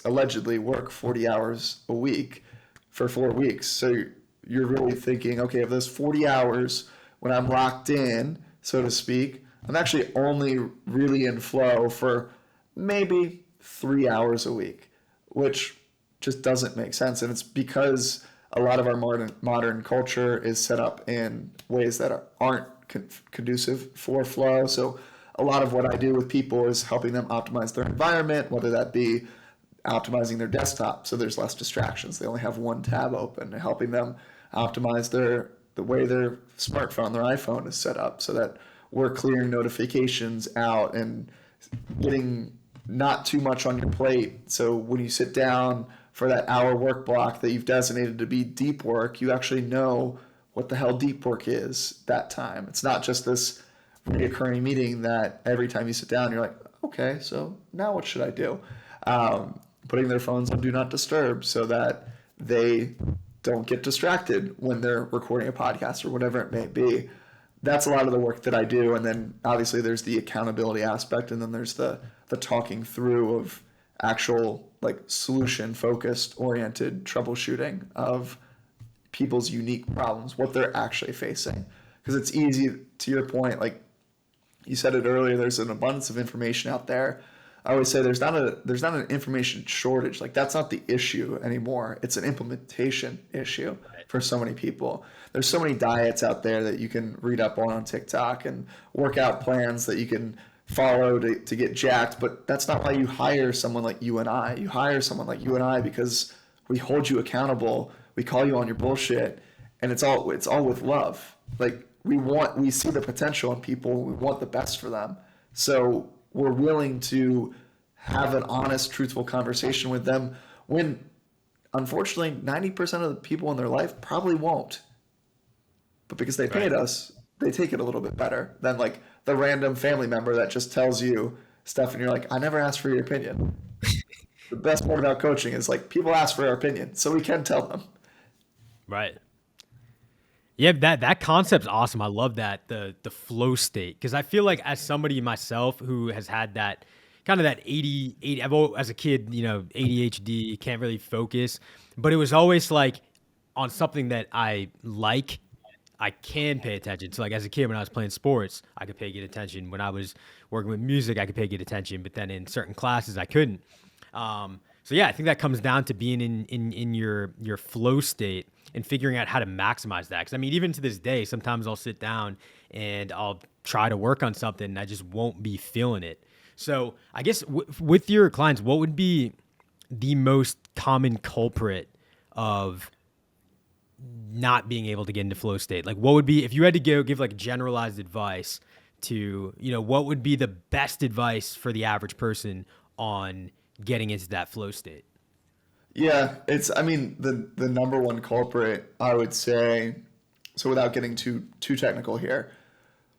allegedly work 40 hours a week for 4 weeks. So you're really thinking, okay, if there's 40 hours when I'm locked in, so to speak, I'm actually only really in flow for maybe 3 hours a week, which just doesn't make sense. And it's because a lot of our modern culture is set up in ways that aren't conducive for flow. So a lot of what I do with people is helping them optimize their environment, whether that be optimizing their desktop so there's less distractions. They only have one tab open, helping them optimize the way their smartphone, their iPhone is set up so that we're clearing notifications out and getting not too much on your plate. So when you sit down for that hour work block that you've designated to be deep work, you actually know what the hell deep work is that time. It's not just this reoccurring meeting that every time you sit down, you're like, okay, so now what should I do? Putting their phones on do not disturb so that they don't get distracted when they're recording a podcast or whatever it may be. That's a lot of the work that I do. And then obviously there's the accountability aspect, and then there's the talking through of actual like solution focused oriented troubleshooting of people's unique problems, what they're actually facing. Because it's easy, to your point, like you said it earlier, there's an abundance of information out there. I always say there's not an information shortage. Like that's not the issue anymore. It's an implementation issue for so many people. There's so many diets out there that you can read up on TikTok and workout plans that you can follow to get jacked. But that's not why you hire someone like you and I. You hire someone like you and I because we hold you accountable. We call you on your bullshit, and it's all with love. Like we see the potential in people. We want the best for them. So we're willing to have an honest, truthful conversation with them when, unfortunately, 90% of the people in their life probably won't. But because they paid us, they take it a little bit better than like the random family member that just tells you stuff and you're like, I never asked for your opinion. The best part about coaching is like people ask for our opinion, so we can tell them. Right. Yeah, that concept's awesome. I love that, the flow state, because I feel like as somebody myself who has had that kind of that 80, as a kid, ADHD, can't really focus, but it was always like on something that I like, I can pay attention. So like as a kid when I was playing sports, I could pay good attention. When I was working with music, I could pay good attention, but then in certain classes I couldn't. So yeah, I think that comes down to being in your flow state and figuring out how to maximize that. Because I mean, even to this day, sometimes I'll sit down and I'll try to work on something and I just won't be feeling it. So I guess with your clients, what would be the most common culprit of not being able to get into flow state? Like, what would be, if you had to go give like generalized advice to, what would be the best advice for the average person on getting into that flow state? Yeah, I mean, the number one culprit, I would say, so without getting too technical here,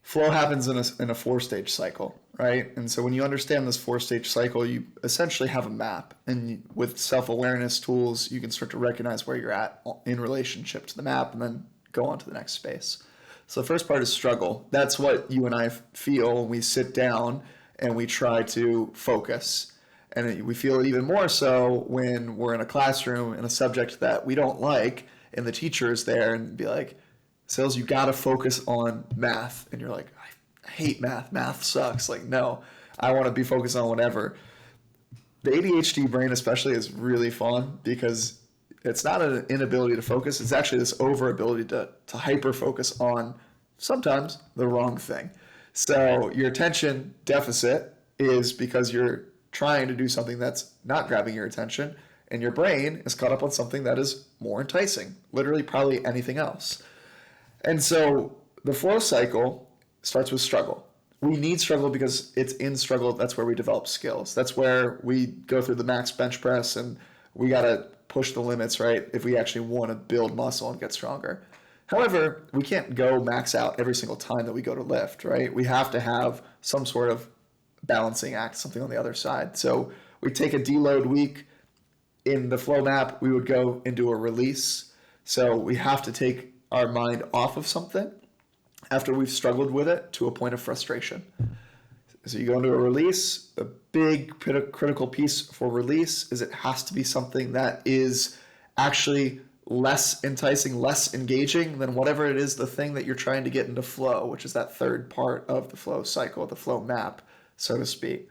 flow happens in a four-stage cycle, right? And so when you understand this four-stage cycle, you essentially have a map. And with self-awareness tools, you can start to recognize where you're at in relationship to the map and then go on to the next space. So the first part is struggle. That's what you and I feel when we sit down and we try to focus. And we feel it even more so when we're in a classroom in a subject that we don't like, and the teacher is there and be like, Sillz, you got to focus on math. And you're like, I hate math. Math sucks. Like, no, I want to be focused on whatever. The ADHD brain especially is really fun because it's not an inability to focus. It's actually this over ability to hyper focus on sometimes the wrong thing. So your attention deficit is because you're trying to do something that's not grabbing your attention, and your brain is caught up on something that is more enticing, literally probably anything else. And so the flow cycle starts with struggle. We need struggle because it's in struggle that's where we develop skills. That's where we go through the max bench press and we got to push the limits, right? If we actually want to build muscle and get stronger. However, we can't go max out every single time that we go to lift, right? We have to have some sort of balancing act, something on the other side. So we take a deload week. In the flow map, we would go into a release. So we have to take our mind off of something after we've struggled with it to a point of frustration. So you go into a release. A big critical piece for release is it has to be something that is actually less enticing, less engaging than whatever it is, the thing that you're trying to get into flow, which is that third part of the flow cycle, the flow map, so to speak.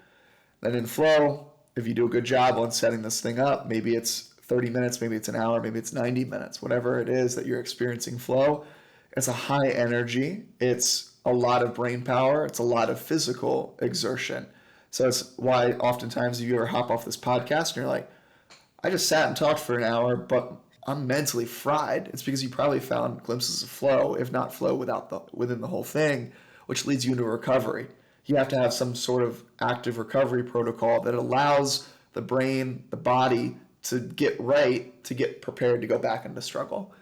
Then in flow, if you do a good job on setting this thing up, maybe it's 30 minutes, maybe it's an hour, maybe it's 90 minutes, whatever it is that you're experiencing flow, it's a high energy, it's a lot of brain power, it's a lot of physical exertion. So it's why oftentimes you ever hop off this podcast and you're like, I just sat and talked for an hour, but I'm mentally fried. It's because you probably found glimpses of flow, if not flow within the whole thing, which leads you into recovery. You have to have some sort of active recovery protocol that allows the brain, the body to get right, to get prepared to go back into struggle.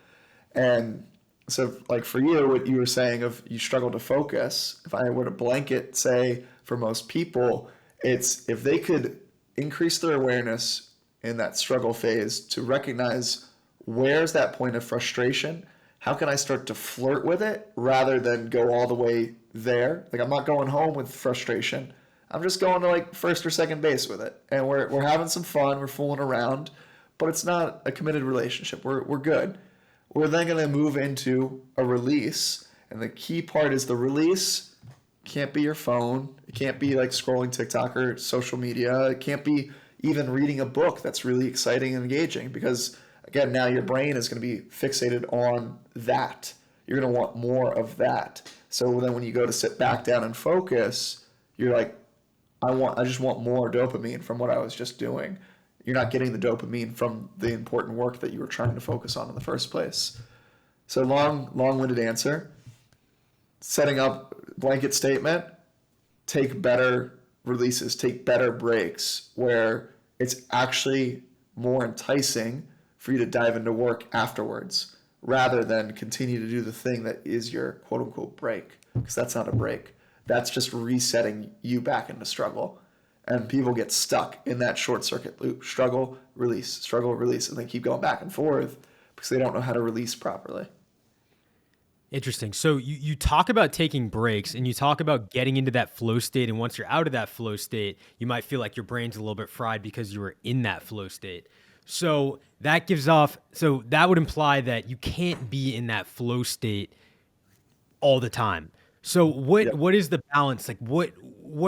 And so like for you, what you were saying of you struggle to focus, if I were to blanket say for most people, it's if they could increase their awareness in that struggle phase to recognize where's that point of frustration, how can I start to flirt with it rather than go all the way there? Like I'm not going home with frustration. I'm just going to like first or second base with it. And we're having some fun, we're fooling around, but it's not a committed relationship. We're good. We're then going to move into a release. And the key part is the release can't be your phone. It can't be like scrolling TikTok or social media. It can't be even reading a book that's really exciting and engaging because again, now your brain is going to be fixated on that. You're going to want more of that. So then when you go to sit back down and focus, you're like, I just want more dopamine from what I was just doing. You're not getting the dopamine from the important work that you were trying to focus on in the first place. So long-winded answer. Setting up blanket statement, take better releases, take better breaks where it's actually more enticing for you to dive into work afterwards rather than continue to do the thing that is your quote unquote break, because that's not a break. That's just resetting you back into struggle. And people get stuck in that short circuit loop, struggle, release, and they keep going back and forth because they don't know how to release properly. Interesting. So you talk about taking breaks and you talk about getting into that flow state. And once you're out of that flow state, you might feel like your brain's a little bit fried because you were in that flow state. So that would imply that you can't be in that flow state all the time. So Yeah. what is the balance? Like what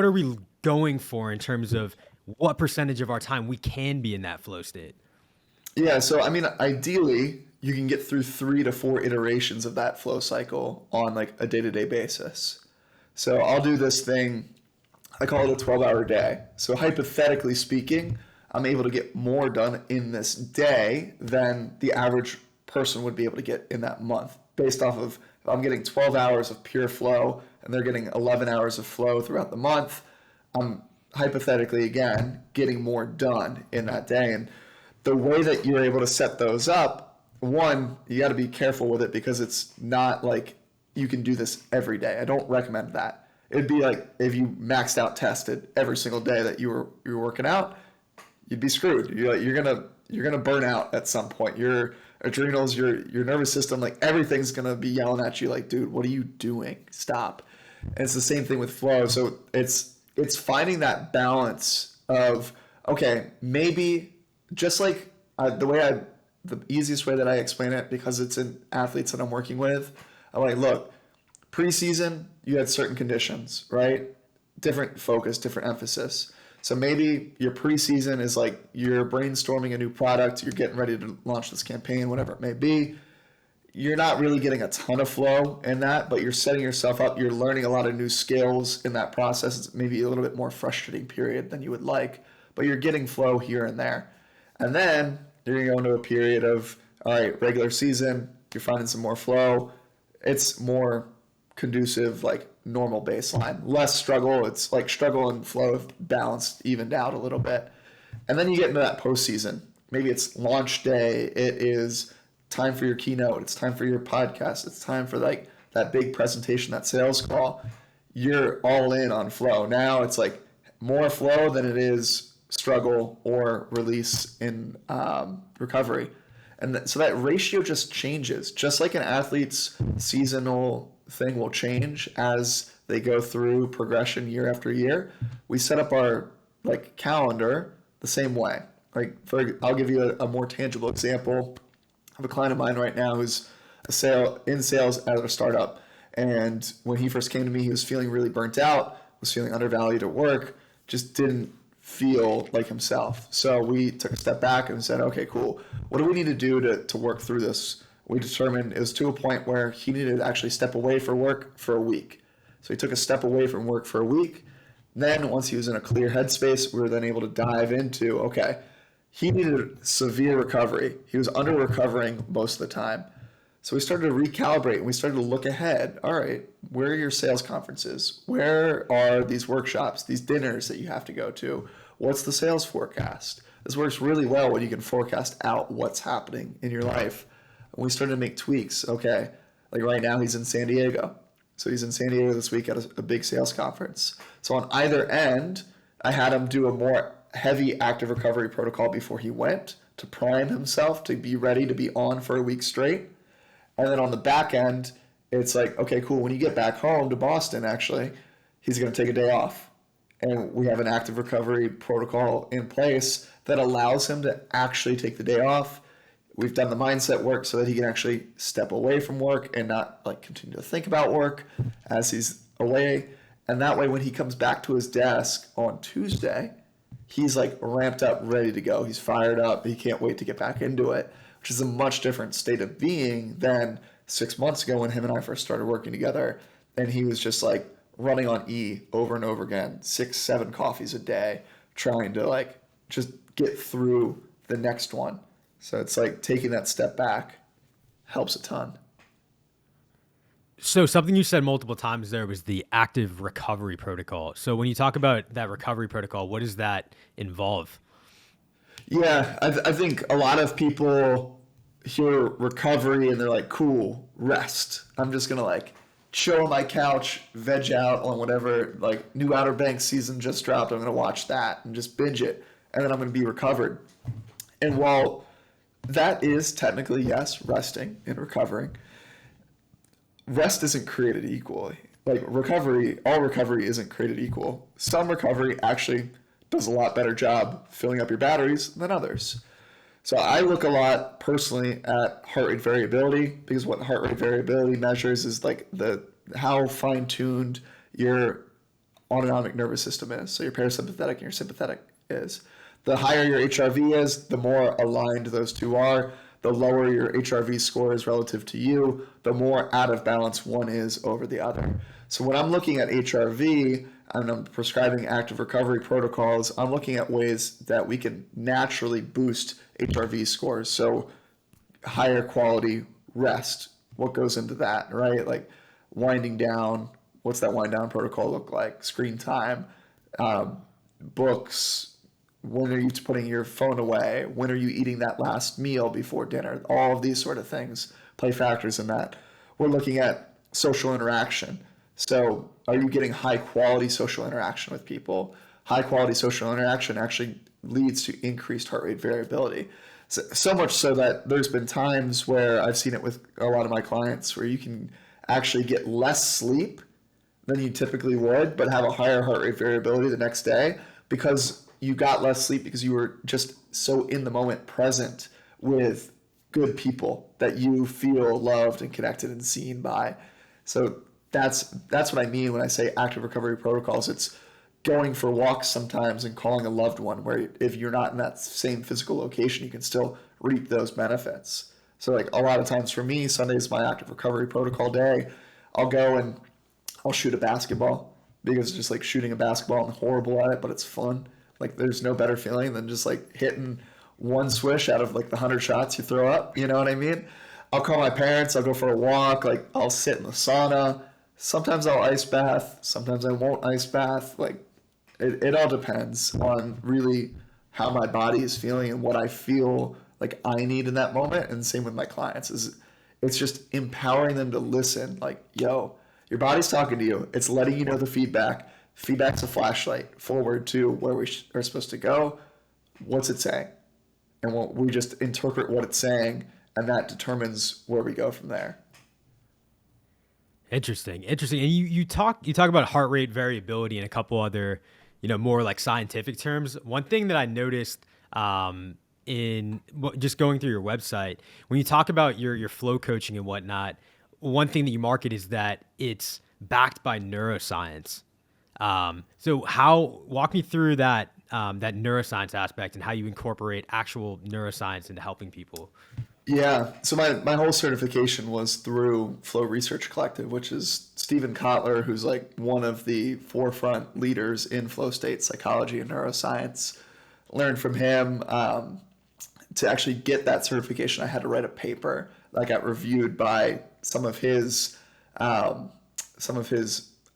are we going for in terms of what percentage of our time we can be in that flow state? Yeah, so I mean, ideally, you can get through 3 to 4 iterations of that flow cycle on like a day-to-day basis. So I'll do this thing, I call it a 12-hour day. So hypothetically speaking, I'm able to get more done in this day than the average person would be able to get in that month, based off of if I'm getting 12 hours of pure flow and they're getting 11 hours of flow throughout the month, I'm hypothetically, again, getting more done in that day. And the way that you're able to set those up, one, you got to be careful with it because it's not like you can do this every day. I don't recommend that. It'd be like if you maxed out tested every single day that you were working out, you'd be screwed. You're gonna burn out at some point. Your adrenals, your nervous system, like everything's gonna be yelling at you like, dude, what are you doing? Stop. And it's the same thing with flow. So it's finding that balance of, okay, maybe just like the easiest way that I explain it, because it's in athletes that I'm working with, I'm like, look, preseason, you had certain conditions, right? Different focus, different emphasis. So maybe your preseason is like you're brainstorming a new product, you're getting ready to launch this campaign, whatever it may be. You're not really getting a ton of flow in that, but you're setting yourself up. You're learning a lot of new skills in that process. It's maybe a little bit more frustrating period than you would like, but you're getting flow here and there. And then you're going to go into a period of, all right, regular season, you're finding some more flow. It's more conducive, like normal baseline. Less struggle. It's like struggle and flow have balanced, evened out a little bit. And then you get into that postseason. Maybe it's launch day. It is time for your keynote. It's time for your podcast. It's time for like that big presentation, that sales call. You're all in on flow. Now it's like more flow than it is struggle or release in recovery. And so that ratio just changes. Just like an athlete's seasonal thing will change as they go through progression year after year, we set up our like calendar the same way. Like I'll give you a more tangible example. I have a client of mine right now who's in sales at a startup. And when he first came to me, he was feeling really burnt out, was feeling undervalued at work, just didn't feel like himself. So we took a step back and said, okay, cool. What do we need to do to work through this? We determined it was to a point where he needed to actually step away for work for a week. So he took a step away from work for a week. Then once he was in a clear headspace, we were then able to dive into, okay, he needed severe recovery. He was under recovering most of the time. So we started to recalibrate and we started to look ahead. All right, where are your sales conferences? Where are these workshops, these dinners that you have to go to? What's the sales forecast? This works really well when you can forecast out what's happening in your life. And we started to make tweaks. Okay, like right now he's in San Diego. So he's in San Diego this week at a big sales conference. So on either end, I had him do a more heavy active recovery protocol before he went to prime himself to be ready to be on for a week straight. And then on the back end, it's like, okay, cool. When you get back home to Boston, actually, he's going to take a day off. And we have an active recovery protocol in place that allows him to actually take the day off. We've done the mindset work so that he can actually step away from work and not like continue to think about work as he's away. And that way, when he comes back to his desk on Tuesday, he's like ramped up, ready to go. He's fired up. He can't wait to get back into it, which is a much different state of being than 6 months ago when him and I first started working together. And he was just like running on E over and over again, 6-7 coffees a day, trying to like just get through the next one. So it's like taking that step back helps a ton. So something you said multiple times there was the active recovery protocol. So when you talk about that recovery protocol, what does that involve? Yeah, I think a lot of people hear recovery and they're like, cool, rest. I'm just going to like chill on my couch, veg out on whatever, like new Outer Banks season just dropped. I'm going to watch that and just binge it. And then I'm going to be recovered. And while that is technically, yes, resting and recovering, rest isn't created equally. Like recovery, all recovery isn't created equal. Some recovery actually does a lot better job filling up your batteries than others. So I look a lot personally at heart rate variability, because what heart rate variability measures is like the how fine tuned your autonomic nervous system is. So your parasympathetic and your sympathetic is. The higher your HRV is, the more aligned those two are. The lower your HRV score is relative to you, the more out of balance one is over the other. So when I'm looking at HRV and I'm prescribing active recovery protocols, I'm looking at ways that we can naturally boost HRV scores. So higher quality rest, what goes into that, right? Like winding down, what's that wind down protocol look like? Screen time, books, when are you putting your phone away? When are you eating that last meal before dinner? All of these sort of things play factors in that. We're looking at social interaction. So are you getting high quality social interaction with people? High quality social interaction actually leads to increased heart rate variability. So much so that there's been times where I've seen it with a lot of my clients where you can actually get less sleep than you typically would, but have a higher heart rate variability the next day because you got less sleep because you were just so in the moment present with good people that you feel loved and connected and seen by. So that's what I mean when I say active recovery protocols. It's going for walks sometimes and calling a loved one, where if you're not in that same physical location, you can still reap those benefits. So like a lot of times for me, Sunday is my active recovery protocol day. I'll go and I'll shoot a basketball, because just like shooting a basketball, I'm horrible at it, but it's fun. Like there's no better feeling than just like hitting one swish out of like the 100 shots you throw up. You know what I mean? I'll call my parents. I'll go for a walk. Like I'll sit in the sauna. Sometimes I'll ice bath. Sometimes I won't ice bath. Like it all depends on really how my body is feeling and what I feel like I need in that moment. And same with my clients. It's just empowering them to listen. Like, yo, your body's talking to you. It's letting you know the feedback. Feedback's a flashlight forward to where we are supposed to go. What's it saying? And we just interpret what it's saying, and that determines where we go from there. Interesting. And you talk about heart rate variability and a couple other, more like scientific terms. One thing that I noticed in just going through your website, when you talk about your flow coaching and whatnot, one thing that you market is that it's backed by neuroscience. So walk me through that neuroscience aspect and how you incorporate actual neuroscience into helping people. Yeah. So my whole certification was through Flow Research Collective, which is Stephen Kotler, who's like one of the forefront leaders in flow state psychology and neuroscience. Learned from him. To actually get that certification, I had to write a paper that got reviewed by some of his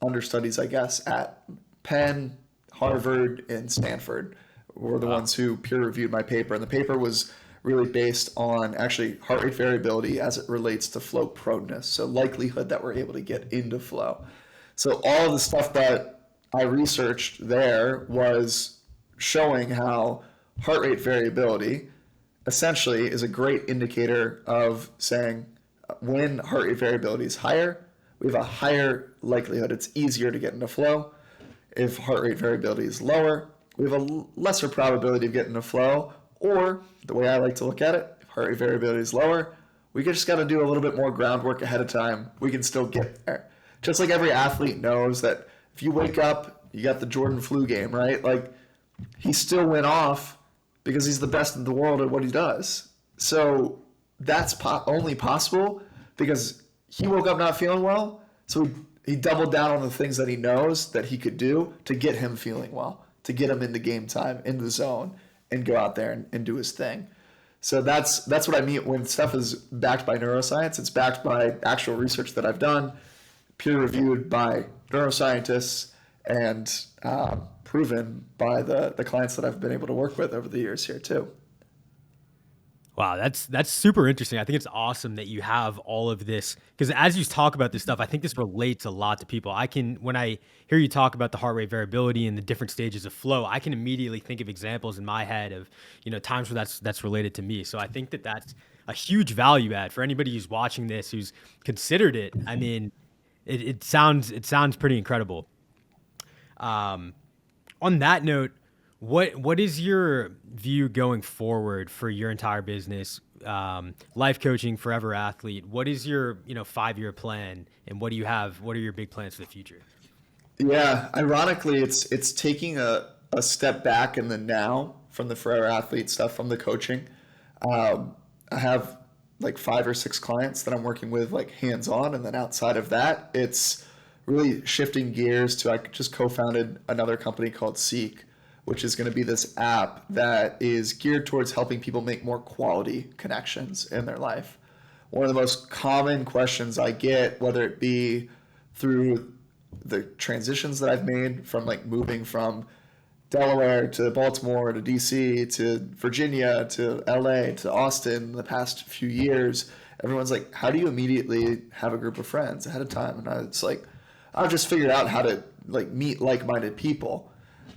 understudies, I guess, at Penn, Harvard, and Stanford were the ones who peer reviewed my paper. And the paper was really based on actually heart rate variability as it relates to flow proneness, so likelihood that we're able to get into flow. So all of the stuff that I researched there was showing how heart rate variability essentially is a great indicator of saying when heart rate variability is higher, we have a higher likelihood it's easier to get into flow. If heart rate variability is lower, we have a lesser probability of getting into flow. Or the way I like to look at it, if heart rate variability is lower, we just got to do a little bit more groundwork ahead of time. We can still get there. Just like every athlete knows that if you wake up, you got the Jordan flu game, right? Like he still went off because he's the best in the world at what he does. So that's only possible because he woke up not feeling well. So he doubled down on the things that he knows that he could do to get him feeling well, to get him into game time, into the zone, and go out there and do his thing. So that's what I mean when stuff is backed by neuroscience. It's backed by actual research that I've done, peer-reviewed by neuroscientists, and proven by the clients that I've been able to work with over the years here too. Wow, that's super interesting. I think it's awesome that you have all of this, because as you talk about this stuff, I think this relates a lot to people. When I hear you talk about the heart rate variability and the different stages of flow, I can immediately think of examples in my head of, times where that's related to me. So I think that's a huge value add for anybody who's watching this, who's considered it. I mean, it sounds pretty incredible. Um, on that note, what is your view going forward for your entire business? Life coaching, forever athlete. What is your 5-year plan, and what do you have? What are your big plans for the future? Yeah, ironically, it's taking a step back in the now from the forever athlete stuff, from the coaching. I have like 5 or 6 clients that I'm working with like hands on, and then outside of that, it's really shifting gears to I just co-founded another company called Seek, which is going to be this app that is geared towards helping people make more quality connections in their life. One of the most common questions I get, whether it be through the transitions that I've made from like moving from Delaware to Baltimore to DC to Virginia to LA to Austin in the past few years, everyone's like, how do you immediately have a group of friends ahead of time? And it's like, I've just figured out how to like meet like-minded people.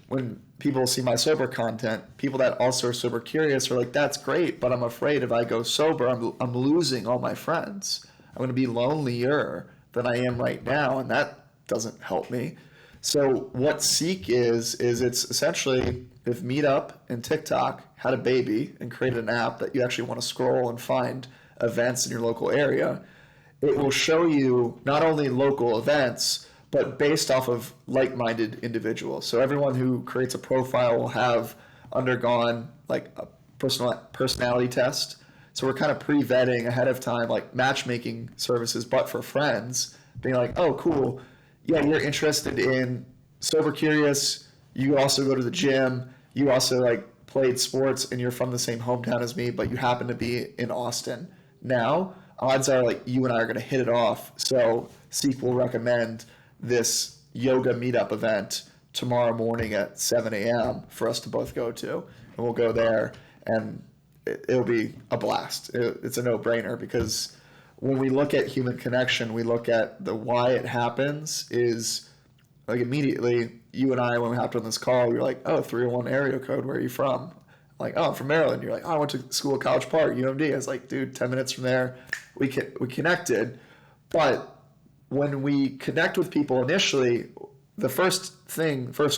When people see my sober content, people that also are sober curious are like, that's great, but I'm afraid if I go sober, I'm losing all my friends. I'm going to be lonelier than I am right now, and that doesn't help me. So what Seek is it's essentially if Meetup and TikTok had a baby and created an app that you actually want to scroll and find events in your local area, it will show you not only local events, but based off of like-minded individuals. So everyone who creates a profile will have undergone like a personality test. So we're kind of pre-vetting ahead of time, like matchmaking services, but for friends, being like, oh, cool. Yeah, you're interested in sober curious. You also go to the gym. You also like played sports and you're from the same hometown as me, but you happen to be in Austin. Now, odds are like you and I are going to hit it off. So Seek will recommend this yoga meetup event tomorrow morning at 7 a.m. for us to both go to. And we'll go there and it'll be a blast. It's a no-brainer because when we look at human connection, we look at the why it happens is like immediately you and I, when we hopped on this call, we were like, oh, 301 area code, where are you from? Like, oh, I'm from Maryland. You're like, oh, I went to school at College Park, UMD. I was like, dude, 10 minutes from there, we connected. But when we connect with people initially, the first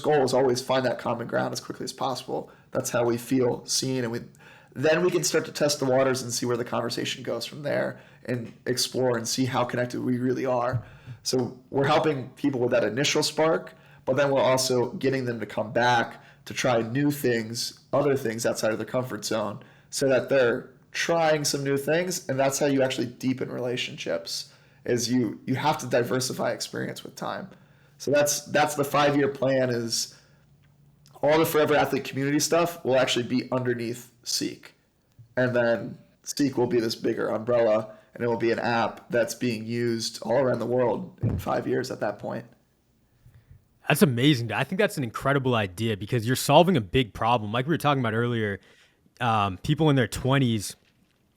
goal is always find that common ground as quickly as possible. That's how we feel seen, and then we can start to test the waters and see where the conversation goes from there and explore and see how connected we really are. So we're helping people with that initial spark, but then we're also getting them to come back to try new things, other things outside of their comfort zone, so that they're trying some new things, and that's how you actually deepen relationships. Is you have to diversify experience with time. So that's the 5-year plan. Is all the Forever Athlete community stuff will actually be underneath Seek, and then Seek will be this bigger umbrella, and it will be an app that's being used all around the world in 5 years at that point. That's amazing. I think that's an incredible idea because you're solving a big problem. Like we were talking about earlier, people in their 20s,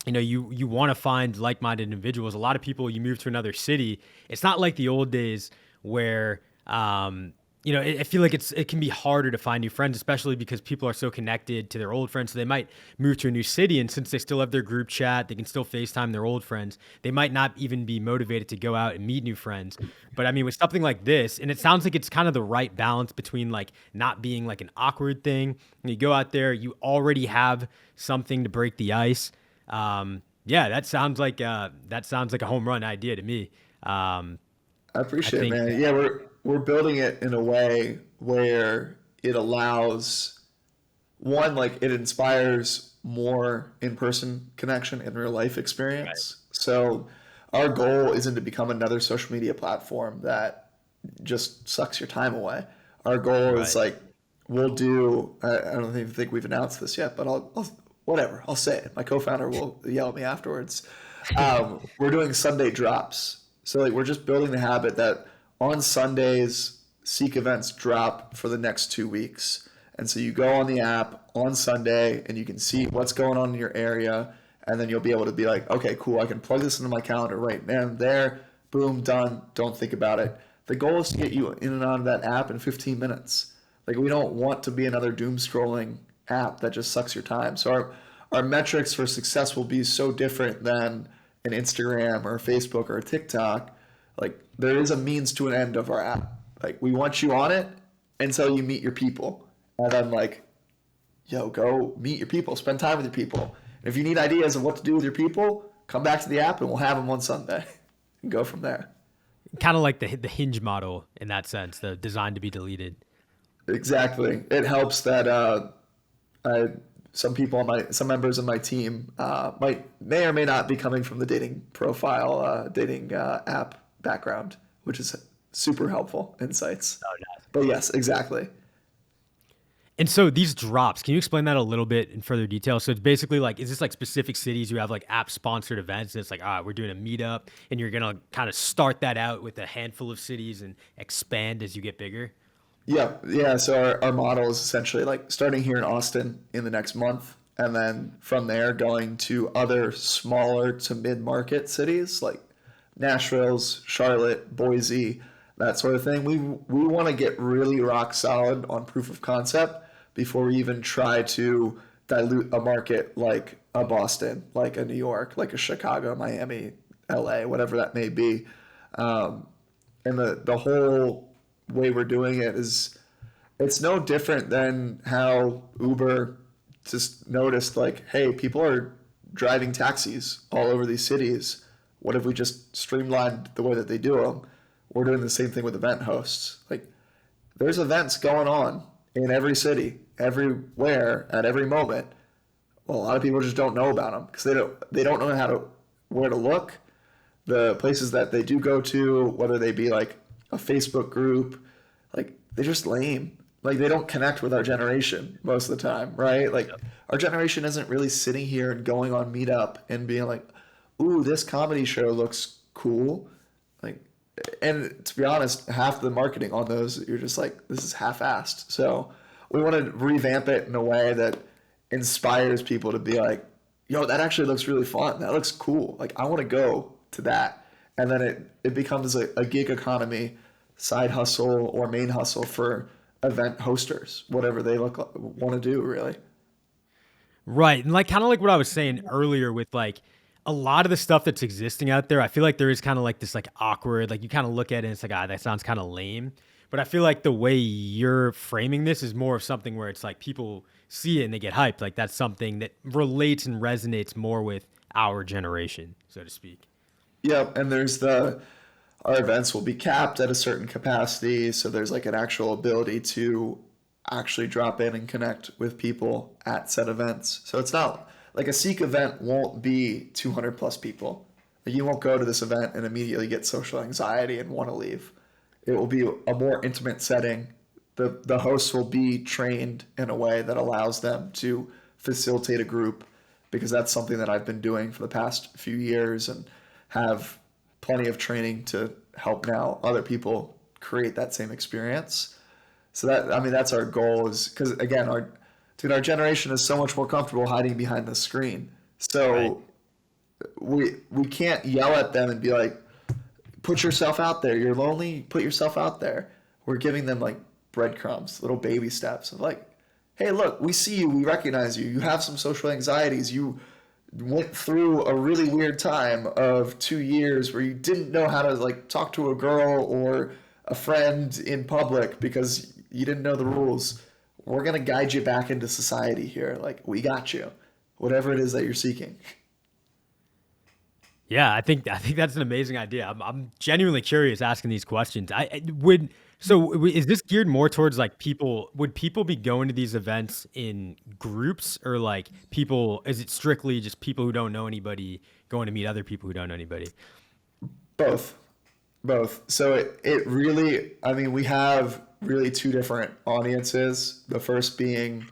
you want to find like-minded individuals. A lot of people, you move to another city. It's not like the old days where, I feel like it can be harder to find new friends, especially because people are so connected to their old friends. So they might move to a new city, and since they still have their group chat, they can still FaceTime their old friends. They might not even be motivated to go out and meet new friends. But I mean, with something like this, and it sounds like it's kind of the right balance between like not being like an awkward thing. When you go out there, you already have something to break the ice. Yeah, that sounds like a home run idea to me. I appreciate it, man. Yeah, we're building it in a way where it allows one, like it inspires more in-person connection and real life experience. Right. So our goal isn't to become another social media platform that just sucks your time away. Our goal is like, we'll do, I don't even think we've announced this yet, but I'll say it. My co-founder will yell at me afterwards. We're doing Sunday drops. So like we're just building the habit that on Sundays, Seek events drop for the next 2 weeks. And so you go on the app on Sunday and you can see what's going on in your area. And then you'll be able to be like, okay, cool, I can plug this into my calendar right now and there. Boom, done. Don't think about it. The goal is to get you in and out of that app in 15 minutes. Like we don't want to be another doom scrolling app that just sucks your time. So our metrics for success will be so different than an Instagram or a Facebook or a TikTok. Like there is a means to an end of our app. Like we want you on it until you meet your people. And then like, yo, go meet your people, spend time with your people. And if you need ideas of what to do with your people, come back to the app and we'll have them on Sunday and go from there. Kind of like the Hinge model in that sense, the designed to be deleted. Exactly. It helps that some members of my team may or may not be coming from the dating app background, which is super helpful insights. Oh, nice. But yes, exactly. And so these drops, can you explain that a little bit in further detail? So it's basically like, is this like specific cities you have like app sponsored events? And it's like, we're doing a meetup and you're going to kind of start that out with a handful of cities and expand as you get bigger? Yeah. So our model is essentially like starting here in Austin in the next month. And then from there going to other smaller to mid-market cities like Nashville's, Charlotte, Boise, that sort of thing. We want to get really rock solid on proof of concept before we even try to dilute a market like a Boston, like a New York, like a Chicago, Miami, LA, whatever that may be. And the whole way we're doing it is, it's no different than how Uber just noticed like, hey, people are driving taxis all over these cities. What if we just streamlined the way that they do them? We're doing the same thing with event hosts. Like there's events going on in every city, everywhere, at every moment. Well, a lot of people just don't know about them because they don't know where to look. The places that they do go to, whether they be like a Facebook group, like they're just lame. Like they don't connect with our generation most of the time, right? Like our generation isn't really sitting here and going on Meetup and being like, ooh, this comedy show looks cool. Like, and to be honest, half the marketing on those, you're just like, this is half-assed. So we want to revamp it in a way that inspires people to be like, yo, that actually looks really fun. That looks cool. Like, I want to go to that. And then it becomes a gig economy side hustle or main hustle for event hosters, whatever they want to do, really. Right. And like kind of like what I was saying earlier with like a lot of the stuff that's existing out there, I feel like there is kind of like this like awkward, like you kind of look at it and it's like, that sounds kind of lame. But I feel like the way you're framing this is more of something where it's like people see it and they get hyped. Like that's something that relates and resonates more with our generation, so to speak. Yep. And our events will be capped at a certain capacity. So there's like an actual ability to actually drop in and connect with people at said events. So it's not like a Seek event won't be 200 plus people. Like you won't go to this event and immediately get social anxiety and want to leave. It will be a more intimate setting. The hosts will be trained in a way that allows them to facilitate a group, because that's something that I've been doing for the past few years and have plenty of training to help now other people create that same experience. So that's our goal, is because again, our generation is so much more comfortable hiding behind the screen. So right. we can't yell at them and be like, put yourself out there. You're lonely. Put yourself out there. We're giving them like breadcrumbs, little baby steps of like, hey, look, we see you. We recognize you. You have some social anxieties. You went through a really weird time of 2 years where you didn't know how to like talk to a girl or a friend in public because you didn't know the rules. We're going to guide you back into society here. Like, we got you, whatever it is that you're seeking. Yeah, I think that's an amazing idea. I'm genuinely curious asking these questions. So is this geared more towards like people? Would people be going to these events in groups, or like people? Is it strictly just people who don't know anybody going to meet other people who don't know anybody? Both. So it really, I mean, we have really two different audiences. The first being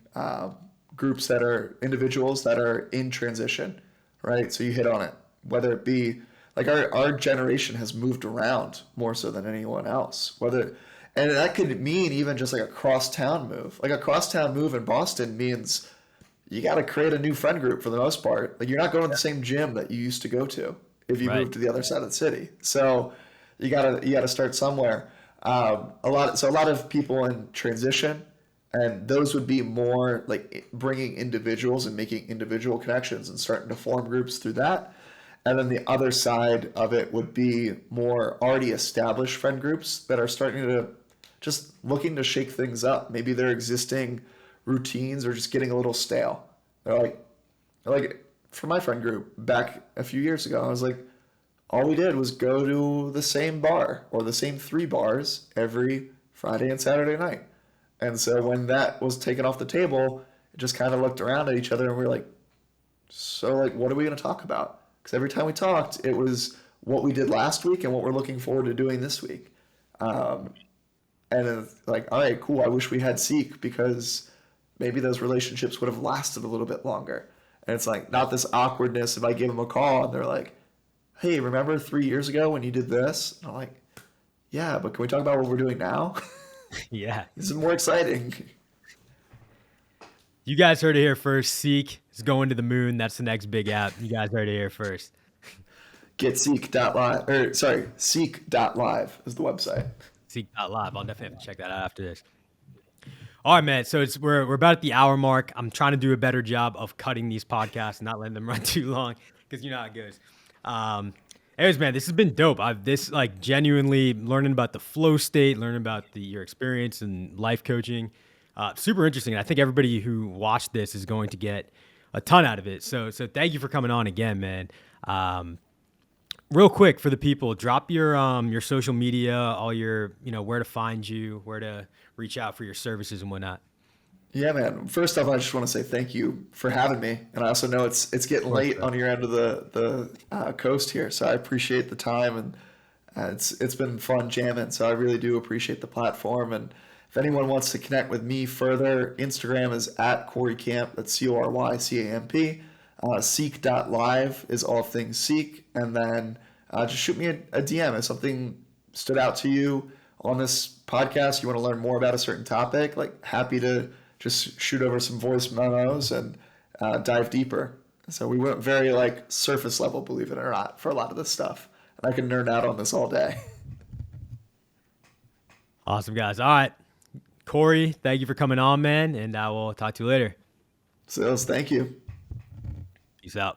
groups that are individuals that are in transition, right? So you hit on it. Whether it be like our generation has moved around more so than anyone else. And that could mean even just like a crosstown move. Like a crosstown move in Boston means you got to create a new friend group for the most part. Like you're not going to the same gym that you used to go to if you move to the other side of the city. So you gotta start somewhere. A lot of people in transition, And those would be more like bringing individuals and making individual connections and starting to form groups through that. And then the other side of it would be more already established friend groups that are starting to just looking to shake things up. Maybe their existing routines are just getting a little stale. They're like for my friend group back a few years ago, I was like, all we did was go to the same bar or the same three bars every Friday and Saturday night. And so when that was taken off the table, it just kind of looked around at each other and we were like, so like, what are we going to talk about? Because every time we talked, it was what we did last week and what we're looking forward to doing this week. Um, and it's like, all right, cool. I wish we had Seek because maybe those relationships would have lasted a little bit longer. And it's like, not this awkwardness if I give them a call and they're like, hey, remember 3 years ago when you did this? And I'm like, yeah, but can we talk about what we're doing now? Yeah. This is more exciting. You guys heard it here first. Seek is going to the moon. That's the next big app. You guys heard it here first. Get Seek.live, or sorry, Seek.live is the website. Seek.live. I'll definitely have to check that out after this. All right, man. So we're about at the hour mark. I'm trying to do a better job of cutting these podcasts and not letting them run too long because you know how it goes. Anyways, man, this has been dope. I've like genuinely learning about the flow state, learning about your experience and life coaching. Super interesting. I think everybody who watched this is going to get a ton out of it. So thank you for coming on again, man. Real quick for the people, drop your social media, all your, where to find you, where to reach out for your services and whatnot. Yeah, man. First off, I just want to say thank you for having me, and I also know it's getting late on your end of the coast here, so I appreciate the time, and it's been fun jamming. So I really do appreciate the platform. And if anyone wants to connect with me further, Instagram is at Cory Camp. That's CoryCamp. Seek.live is all things Seek, and then just shoot me a DM if something stood out to you on this podcast. You want to learn more about a certain topic, like happy to just shoot over some voice memos and dive deeper. So we went very like surface level, believe it or not, for a lot of this stuff. And I can nerd out on this all day. Awesome, guys. All right. Cory, thank you for coming on, man. And I will talk to you later. Sillz, thank you. Peace out.